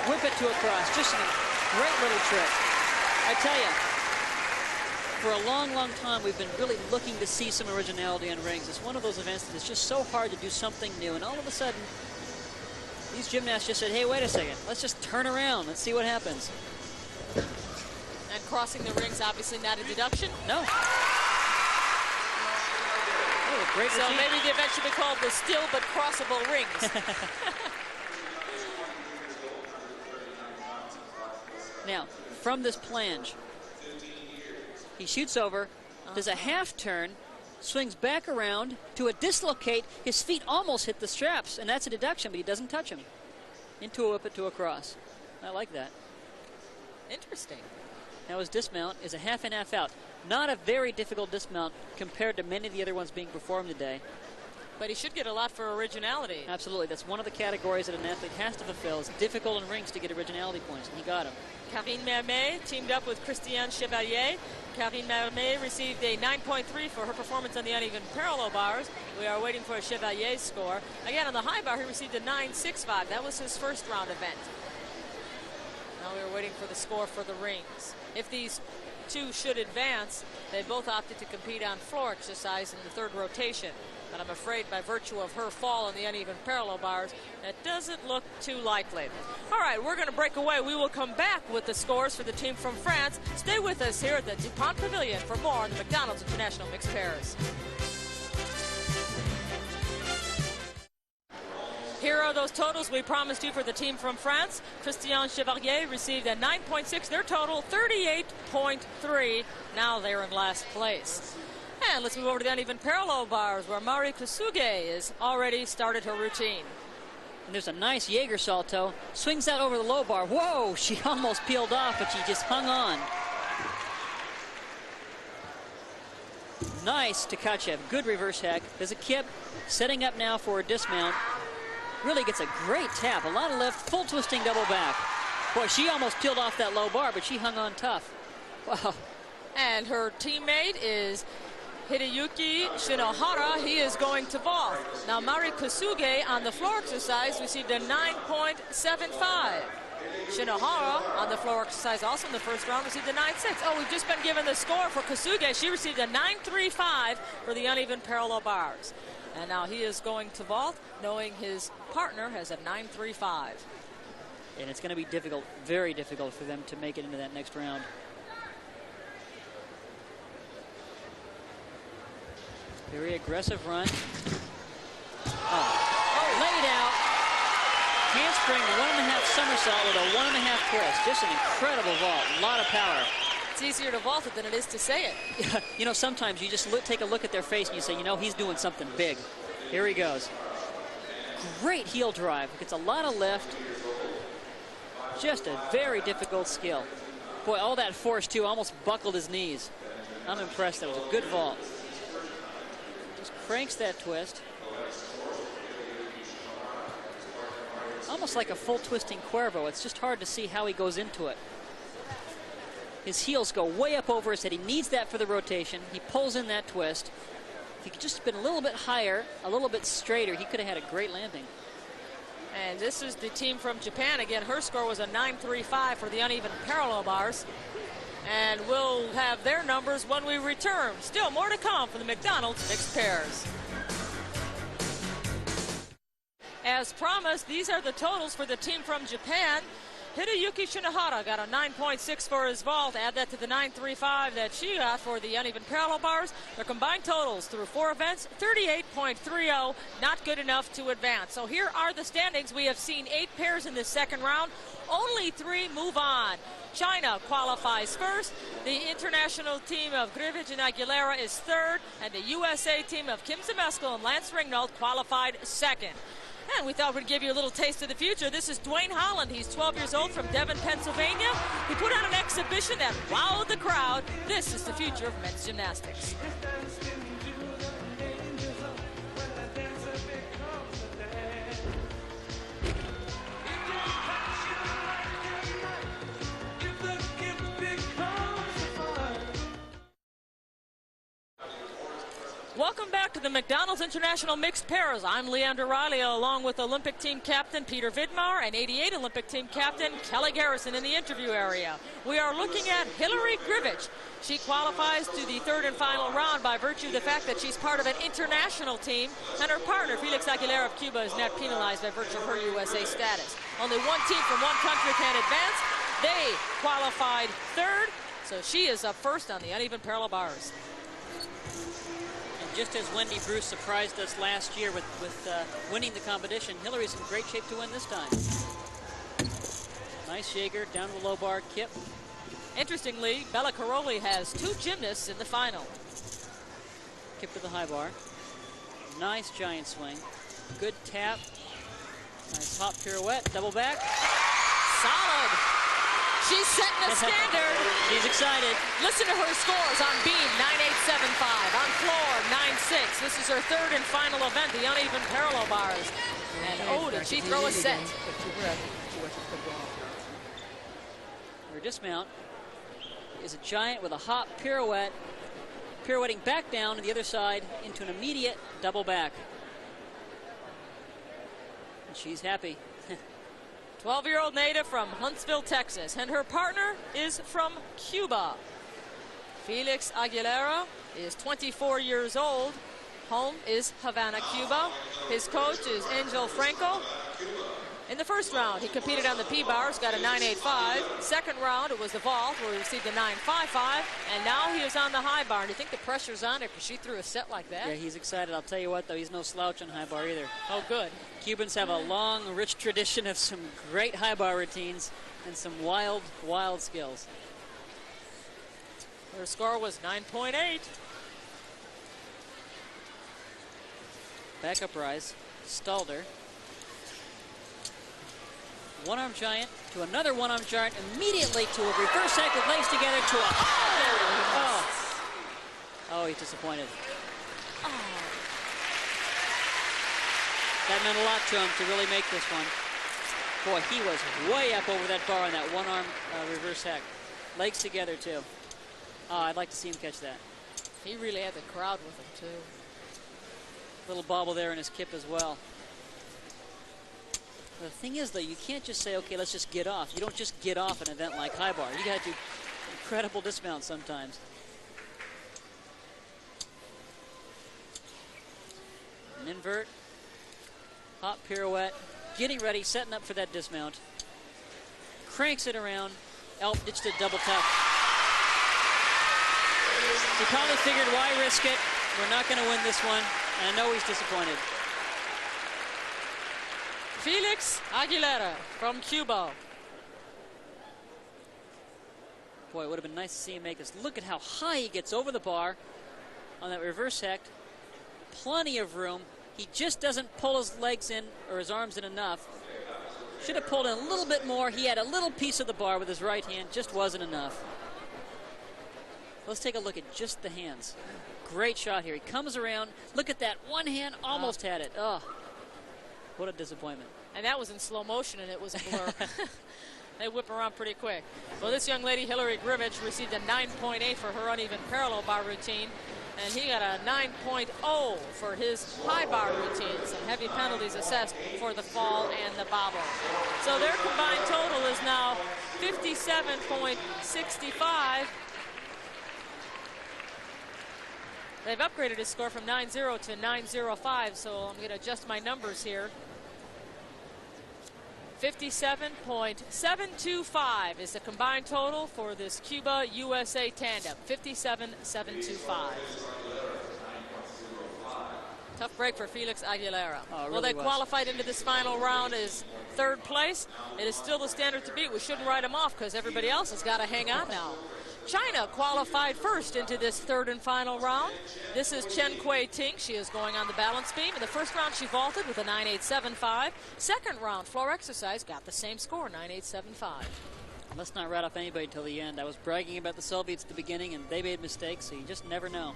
Whip it to a cross. Just a great little trick. I tell you, for a long, long time, we've been really looking to see some originality on rings. It's one of those events that is just so hard to do something new. And all of a sudden, these gymnasts just said, hey, wait a second. Let's just turn around. Let's see what happens. And crossing the rings, obviously not a deduction. No. Oh, great so routine. maybe the event should be called the still but crossable rings. Now, from this plunge, he shoots over, does a half turn, swings back around to a dislocate. His feet almost hit the straps, and that's a deduction, but he doesn't touch him. Into a whip it to a cross. I like that. Interesting. Now his dismount is a half in, half out. Not a very difficult dismount compared to many of the other ones being performed today. But he should get a lot for originality. Absolutely. That's one of the categories that an athlete has to fulfill. It's difficult in rings to get originality points, and he got them. Karine Mermet teamed up with Christian Chevalier. Karine Mermet received a 9.3 for her performance on the uneven parallel bars. We are waiting for a Chevalier score. Again, on the high bar, he received a 9.65. That was his first round event. Now we are waiting for the score for the rings. If these two should advance, they both opted to compete on floor exercise in the third rotation. But I'm afraid by virtue of her fall on the uneven parallel bars, that doesn't look too likely. All right, we're going to break away. We will come back with the scores for the team from France. Stay with us here at the DuPont Pavilion for more on the McDonald's International Mixed Pairs. Here are those totals we promised you for the team from France. Christian Chevalier received a 9.6. Their total, 38.3. Now they're in last place. And let's move over to the uneven parallel bars where Marie Kusuge has already started her routine. And there's a nice Jaeger salto. Swings out over the low bar. Whoa, she almost peeled off, but she just hung on. Nice Tkachev. Good reverse hack. There's a kip. Setting up now for a dismount. Really gets a great tap. A lot of lift. Full twisting double back. Boy, she almost peeled off that low bar, but she hung on tough. Wow. And her teammate is Hideyuki Shinohara. He is going to vault. Now Marie Kusuge on the floor exercise received a 9.75. Shinohara on the floor exercise also in the first round received a 9.6. Oh, we've just been given the score for Kusuge. She received a 9.35 for the uneven parallel bars. And now he is going to vault, knowing his partner has a 9.35. And it's going to be difficult, very difficult for them to make it into that next round. Very aggressive run. Oh, laid out. Handspring 1.5 somersault with a 1.5 twist. Just an incredible vault. A lot of power. It's easier to vault it than it is to say it. You know, sometimes you just take a look at their face and you say, you know, he's doing something big. Here he goes. Great heel drive. Gets a lot of lift. Just a very difficult skill. Boy, all that force, too, almost buckled his knees. I'm impressed. That was a good vault. Just cranks that twist. Almost like a full twisting Cuervo. It's just hard to see how he goes into it. His heels go way up over his head. He needs that for the rotation. He pulls in that twist. If he could just been a little bit higher, a little bit straighter, he could have had a great landing. And this is the team from Japan. Again, her score was a 9.35 for the uneven parallel bars. And we'll have their numbers when we return. Still more to come from the McDonald's Mixed Pairs. As promised, these are the totals for the team from Japan. Hideyuki Shinohara got a 9.6 for his vault. Add that to the 9.35 that she got for the uneven parallel bars. Their combined totals through 4 events, 38.30, not good enough to advance. So here are the standings. We have seen 8 pairs in this second round. Only 3 move on. China qualifies first. The international team of Grivich and Aguilera is third. And the USA team of Kim Zemeskel and Lance Ringnold qualified second. And we thought we'd give you a little taste of the future. This is Dwayne Holland. He's 12 years old from Devon, Pennsylvania. He put on an exhibition that wowed the crowd. This is the future of men's gymnastics. Welcome back to the McDonald's International Mixed Pairs. I'm Leandra Riley along with Olympic team captain Peter Vidmar and 88 Olympic team captain Kelly Garrison in the interview area. We are looking at Hillary Grivich. She qualifies to the third and final round by virtue of the fact that she's part of an international team, and her partner Felix Aguilera of Cuba is not penalized by virtue of her USA status. Only one team from one country can advance. They qualified third, so she is up first on the uneven parallel bars. Just as Wendy Bruce surprised us last year with winning the competition, Hillary's in great shape to win this time. Nice shaker, down to the low bar, kip. Interestingly, Bella Caroli has 2 gymnasts in the final. Kip to the high bar. Nice giant swing. Good tap. Nice hop pirouette, double back. Solid. She's setting a standard. She's excited. Listen to her scores on beam, 9.875. On floor, 9.6. This is her third and final event, the uneven parallel bars. And oh, did she throw a set. Her dismount is a giant with a hop pirouette, pirouetting back down to the other side into an immediate double back. And she's happy. 12-year-old native from Huntsville, Texas, and her partner is from Cuba. Felix Aguilera is 24 years old. Home is Havana, Cuba. His coach is Angel Franco. In the first round, he competed on the P-bars, got a 9.85. Second round, it was the vault, where he received a 9.55. And now he is on the high bar. And you think the pressure's on her because she threw a set like that? Yeah, he's excited. I'll tell you what, though, he's no slouch on high bar either. Oh, good. Cubans have a long, rich tradition of some great high bar routines and some wild, wild skills. Her score was 9.8. Back up rise, stalled her. One-arm giant to another one-arm giant, immediately to a reverse hack with legs together to a... Oh, he's disappointed. Oh. That meant a lot to him to really make this one. Boy, he was way up over that bar on that one-arm reverse hack. Legs together, too. Oh, I'd like to see him catch that. He really had the crowd with him, too. Little bobble there in his kip as well. The thing is, though, you can't just say, okay, let's just get off. You don't just get off an event like high bar. You got to do incredible dismounts sometimes. An invert, hop pirouette, getting ready, setting up for that dismount. Cranks it around. Elf ditched a double tap. He probably figured, why risk it? We're not going to win this one. And I know he's disappointed. Felix Aguilera from Cuba. Boy, it would have been nice to see him make this. Look at how high he gets over the bar on that reverse hack. Plenty of room. He just doesn't pull his legs in or his arms in enough. Should have pulled in a little bit more. He had a little piece of the bar with his right hand. Just wasn't enough. Let's take a look at just the hands. Great shot here. He comes around. Look at that. One hand almost had it. Oh, what a disappointment. And that was in slow motion, and it was a blur. They whip around pretty quick. Well, this young lady, Hillary Grivich, received a 9.8 for her uneven parallel bar routine, and he got a 9.0 for his high bar routine. Some heavy penalties assessed for the fall and the bobble. So their combined total is now 57.65. They've upgraded his score from 9.0 to 9.05, so I'm going to adjust my numbers here. 57.725 is the combined total for this Cuba-USA tandem. 57.725. Tough break for Felix Aguilera. Really well, they was. qualified into this final round as third place. It is still the standard to beat. We shouldn't write them off because everybody else has got to hang on now. China qualified first into this third and final round. This is Chen Kui-Ting. She is going on the balance beam. In the first round, she vaulted with a 9.875. Second round, floor exercise, got the same score, 9.875. Let's not write off anybody till the end. I was bragging about the Soviets at the beginning, and they made mistakes, so you just never know.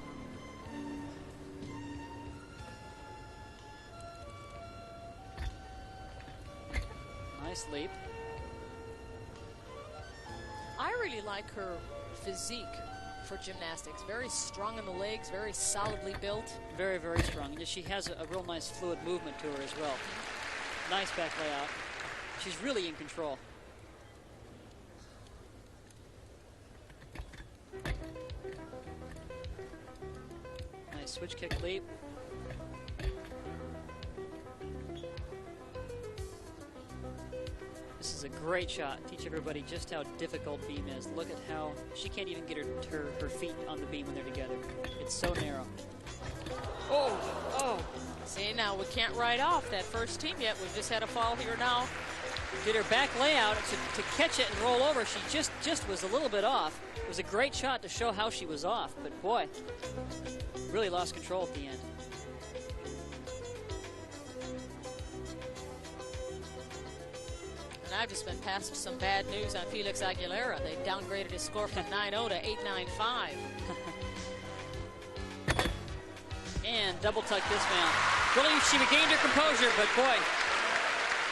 Nice leap. I really like her physique for gymnastics. Very strong in the legs, very solidly built. Very, very strong. And she has a real nice fluid movement to her as well. Nice back layout. She's really in control. Nice switch kick leap. This is a great shot. Teach everybody just how difficult beam is. Look at how she can't even get her feet on the beam when they're together. It's so narrow. Oh. See, now we can't write off that first team yet. We've just had a fall here now. Did her back layout to catch it and roll over. She just was a little bit off. It was a great shot to show how she was off, but boy, really lost control at the end. And I've just been passed some bad news on Felix Aguilera. They downgraded his score from 9.0 to 8.95. And double tuck dismount. Really, she regained her composure, but boy,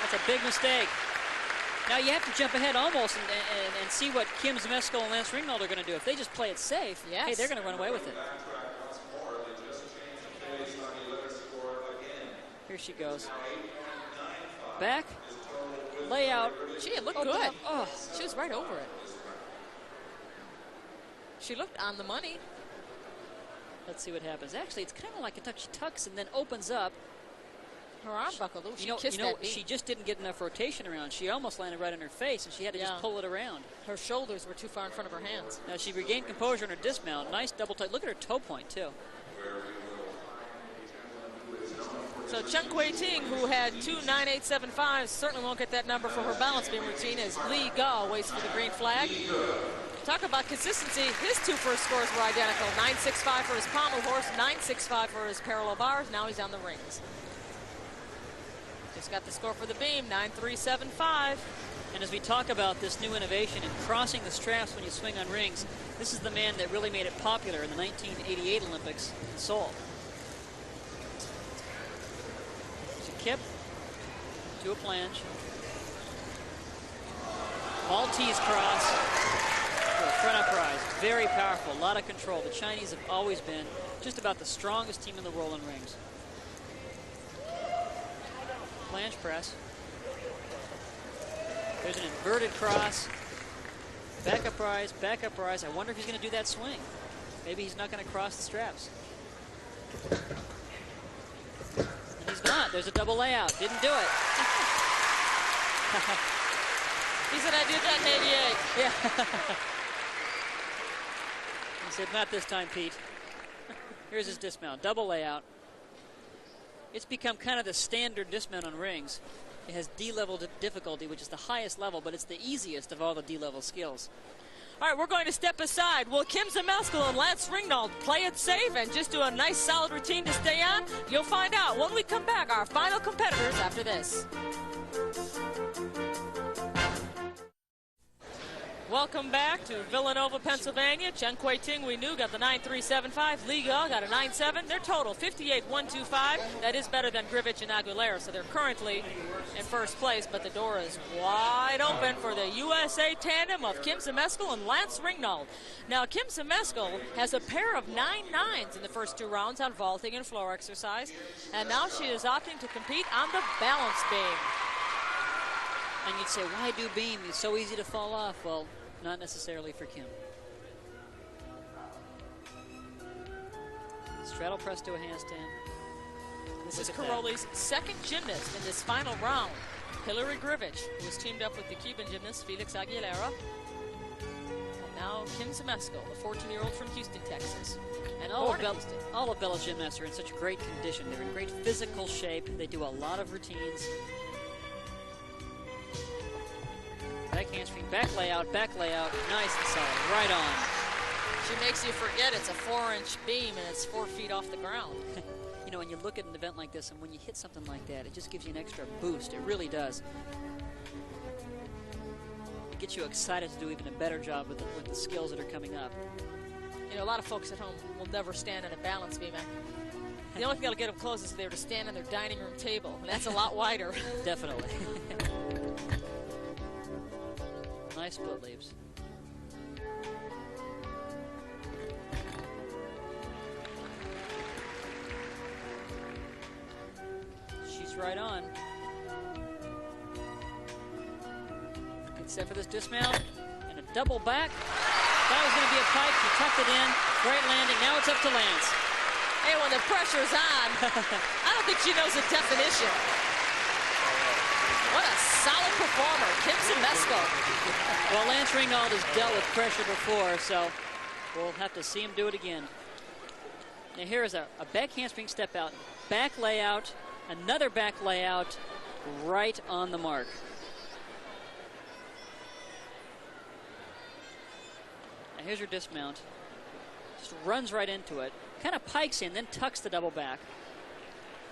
that's a big mistake. Now you have to jump ahead almost and see what Kim Zmeskal and Lance Ringgold are going to do. If they just play it safe, yes, hey, they're going to run away with it. Here she goes. Back. Layout. Gee, it looked good. Oh, she was right over it. She looked on the money. Let's see what happens. Actually, it's kind of like a tuck. She tucks and then opens up. Her arm buckled. Ooh, she kissed that beam. She just didn't get enough rotation around. She almost landed right on her face, and she had to just pull it around. Her shoulders were too far in front of her hands. Now she regained composure in her dismount. Nice double tuck. Look at her toe point, too. So Chen Kui-Ting, who had two 9.875s, certainly won't get that number for her balance beam routine as Li Ga waits for the green flag. Talk about consistency. His two first scores were identical. 9.65 for his pommel horse, 9.65 for his parallel bars. Now he's on the rings. Just got the score for the beam, 9.375. And as we talk about this new innovation in crossing the straps when you swing on rings, this is the man that really made it popular in the 1988 Olympics in Seoul. Kip to a planche. Maltese cross to a front uprise. Very powerful, a lot of control. The Chinese have always been just about the strongest team in the world in rings. Planche press. There's an inverted cross. Back uprise, back uprise. I wonder if he's going to do that swing. Maybe he's not going to cross the straps. He's not. There's a double layout. Didn't do it. He said, I did that in 88. Yeah. He said, not this time, Pete. Here's his dismount. Double layout. It's become kind of the standard dismount on rings. It has D-level difficulty, which is the highest level, but it's the easiest of all the D-level skills. All right, we're going to step aside. Will Kim Zmeskal and Lance Ringgold play it safe and just do a nice solid routine to stay on? You'll find out when we come back. Our final competitors after this. Welcome back to Villanova, Pennsylvania. Chen Kui-Ting, we knew, got the 9.375. Li Ga got a 9.7. Their total, 58.125. That is better than Grivich and Aguilera, so they're currently in first place, but the door is wide open for the USA tandem of Kim Zmeskal and Lance Ringgold. Now, Kim Zmeskal has a pair of 9.9s in the first two rounds on vaulting and floor exercise, and now she is opting to compete on the balance beam. And you'd say, why do beam? It's so easy to fall off. Well, not necessarily for Kim. Straddle press to a handstand. This is Karolyi's second gymnast in this final round. Hillary Grivich, who was teamed up with the Cuban gymnast Felix Aguilera. And now Kim Zemesko, the 14-year-old from Houston, Texas. And all of Bella's gymnasts are in such great condition. They're in great physical shape. They do a lot of routines. Back handspring, back layout, nice and solid, right on. She makes you forget it's a 4-inch beam and it's 4 feet off the ground. You know, when you look at an event like this and when you hit something like that, it just gives you an extra boost. It really does. It gets you excited to do even a better job with the skills that are coming up. You know, a lot of folks at home will never stand on a balance beam. The only thing that'll get them close is if they were to stand on their dining room table, and that's a lot wider. Definitely. Nice split leaves. She's right on. Good set for this dismount. And a double back. That was going to be a pike. He tucked it in. Great landing. Now it's up to Lance. Hey, when the pressure's on, I don't think she knows the definition. What a solid performer, Kim Zemesko. Well, Lance Ringnauld has dealt with pressure before, so we'll have to see him do it again. Now here is a back handspring step out, back layout, another back layout, right on the mark. Now here's your dismount. Just runs right into it, kind of pikes in, then tucks the double back.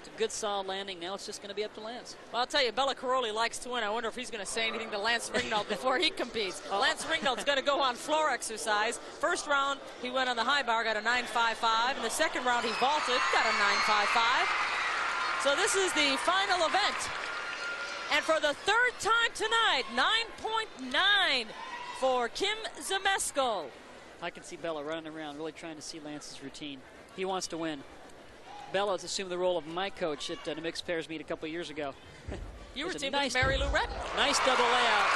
It's a good solid landing. Now it's just going to be up to Lance. Well, I'll tell you, Bella Caroli likes to win. I wonder if he's going to say anything to Lance Ringnauld before he competes. Lance Ringnauld's going to go on floor exercise. First round, he went on the high bar, got a 9.55. In the second round, he vaulted, got a 9.55. So this is the final event. And for the third time tonight, 9.9 for Kim Zemesko. I can see Bella running around, really trying to see Lance's routine. He wants to win. Bella has assumed the role of my coach at the mixed pairs meet a couple of years ago. You were teamed with Mary Lou Retton. Nice double layout.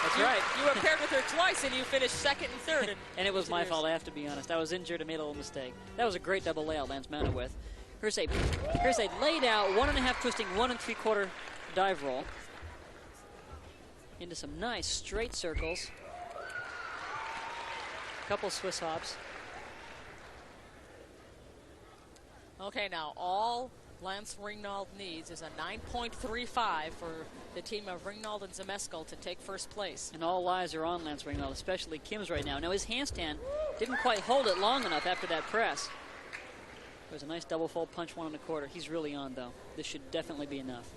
That's right. You were paired with her twice, and you finished second and third. And it was my fault, I have to be honest. I was injured and made a little mistake. That was a great double layout Lance mounted with. Here's a laid out 1.5 twisting, 1 3/4 dive roll. Into some nice straight circles. A couple Swiss hops. Okay, now all Lance Ringnauld needs is a 9.35 for the team of Ringnauld and Zemesko to take first place. And all eyes are on Lance Ringnauld, especially Kim's right now. Now his handstand didn't quite hold it long enough after that press. There was a nice double fold punch, 1 1/4. He's really on though. This should definitely be enough.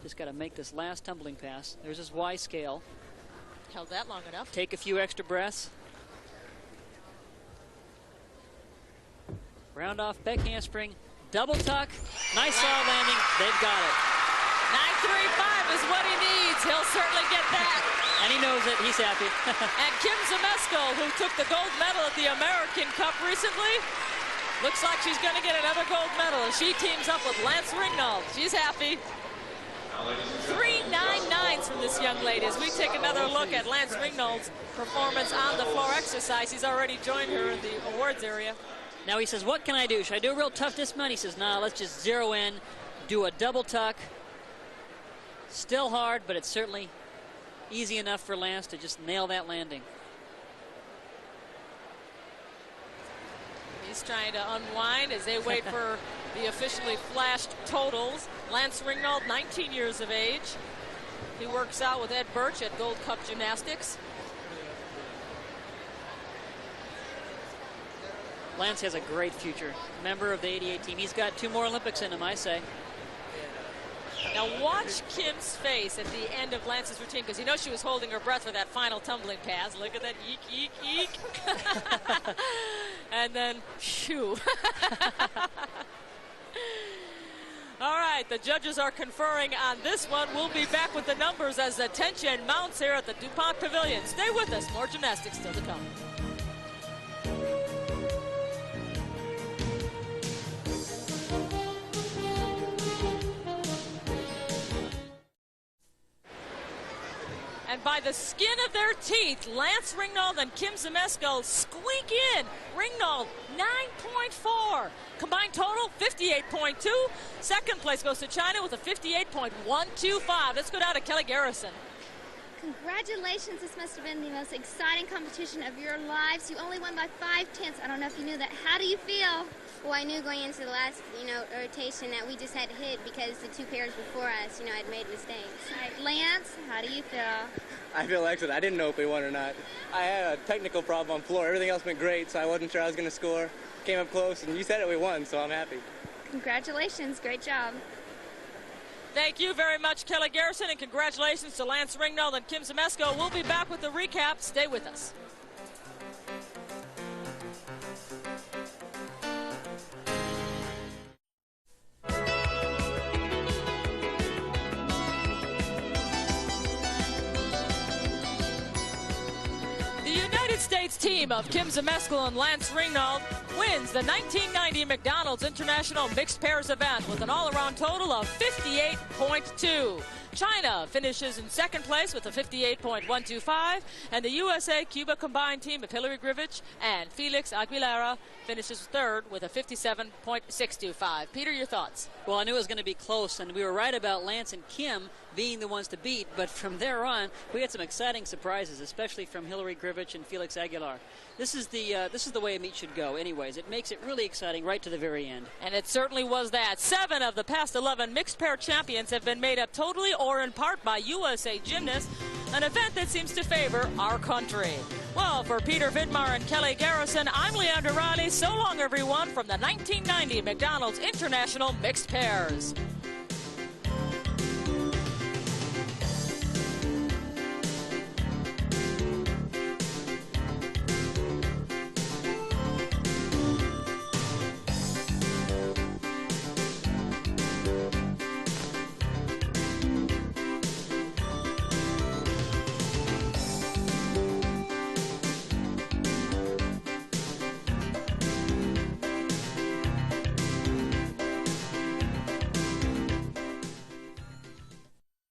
Just got to make this last tumbling pass. There's his Y scale. Held that long enough. Take a few extra breaths. Round off, back handspring, double tuck, nice solid landing, they've got it. 9.35 is what he needs, he'll certainly get that. And he knows it, he's happy. And Kim Zemesko, who took the gold medal at the American Cup recently, looks like she's gonna get another gold medal as she teams up with Lance Ringnauld. She's happy. 3.99s from this young lady as we take another look at Lance Ringnauld's performance on the floor exercise. He's already joined her in the awards area. Now he says, what can I do? Should I do a real tough dismount? He says, nah, let's just zero in, do a double tuck. Still hard, but it's certainly easy enough for Lance to just nail that landing. He's trying to unwind as they wait for the officially flashed totals. Lance Ringnauld, 19 years of age. He works out with Ed Birch at Gold Cup Gymnastics. Lance has a great future. Member of the 88 team. He's got 2 more Olympics in him, I say. Now watch Kim's face at the end of Lance's routine, because you know she was holding her breath for that final tumbling pass. Look at that, eek, eek, eek. And then, shoo. All right, the judges are conferring on this one. We'll be back with the numbers as the tension mounts here at the DuPont Pavilion. Stay with us, more gymnastics still to come. And by the skin of their teeth, Lance Ringnauld and Kim Zmeskal squeak in. Ringnauld, 9.4. Combined total, 58.2. Second place goes to China with a 58.125. Let's go down to Kelly Garrison. Congratulations, this must have been the most exciting competition of your lives. You only won by 5/10. I don't know if you knew that. How do you feel? Well, I knew going into the last, rotation that we just had to hit because the two pairs before us, had made mistakes. All right, Lance, how do you feel? I feel excellent. I didn't know if we won or not. I had a technical problem on floor. Everything else went great, so I wasn't sure I was going to score. Came up close, and you said it, we won, so I'm happy. Congratulations. Great job. Thank you very much, Kelly Garrison, and congratulations to Lance Ringnauld and Kim Zmeskal. We'll be back with the recap. Stay with us. States team of Kim Zmeskal and Lance Ringnauld wins the 1990 McDonald's International Mixed Pairs event with an all-around total of 58.2. China finishes in second place with a 58.125, and the USA-Cuba combined team of Hillary Grivich and Felix Aguilera finishes third with a 57.625. Peter, your thoughts? Well, I knew it was going to be close, and we were right about Lance and Kim being the ones to beat, but from there on, we had some exciting surprises, especially from Hillary Grivich and Felix Aguilar. This is the way a meet should go anyways. It makes it really exciting right to the very end. And it certainly was that. 7 of the past 11 mixed pair champions have been made up totally or in part by USA gymnasts, an event that seems to favor our country. Well, for Peter Vidmar and Kelly Garrison, I'm Leandra Riley. So long, everyone, from the 1990 McDonald's International Mixed Pairs.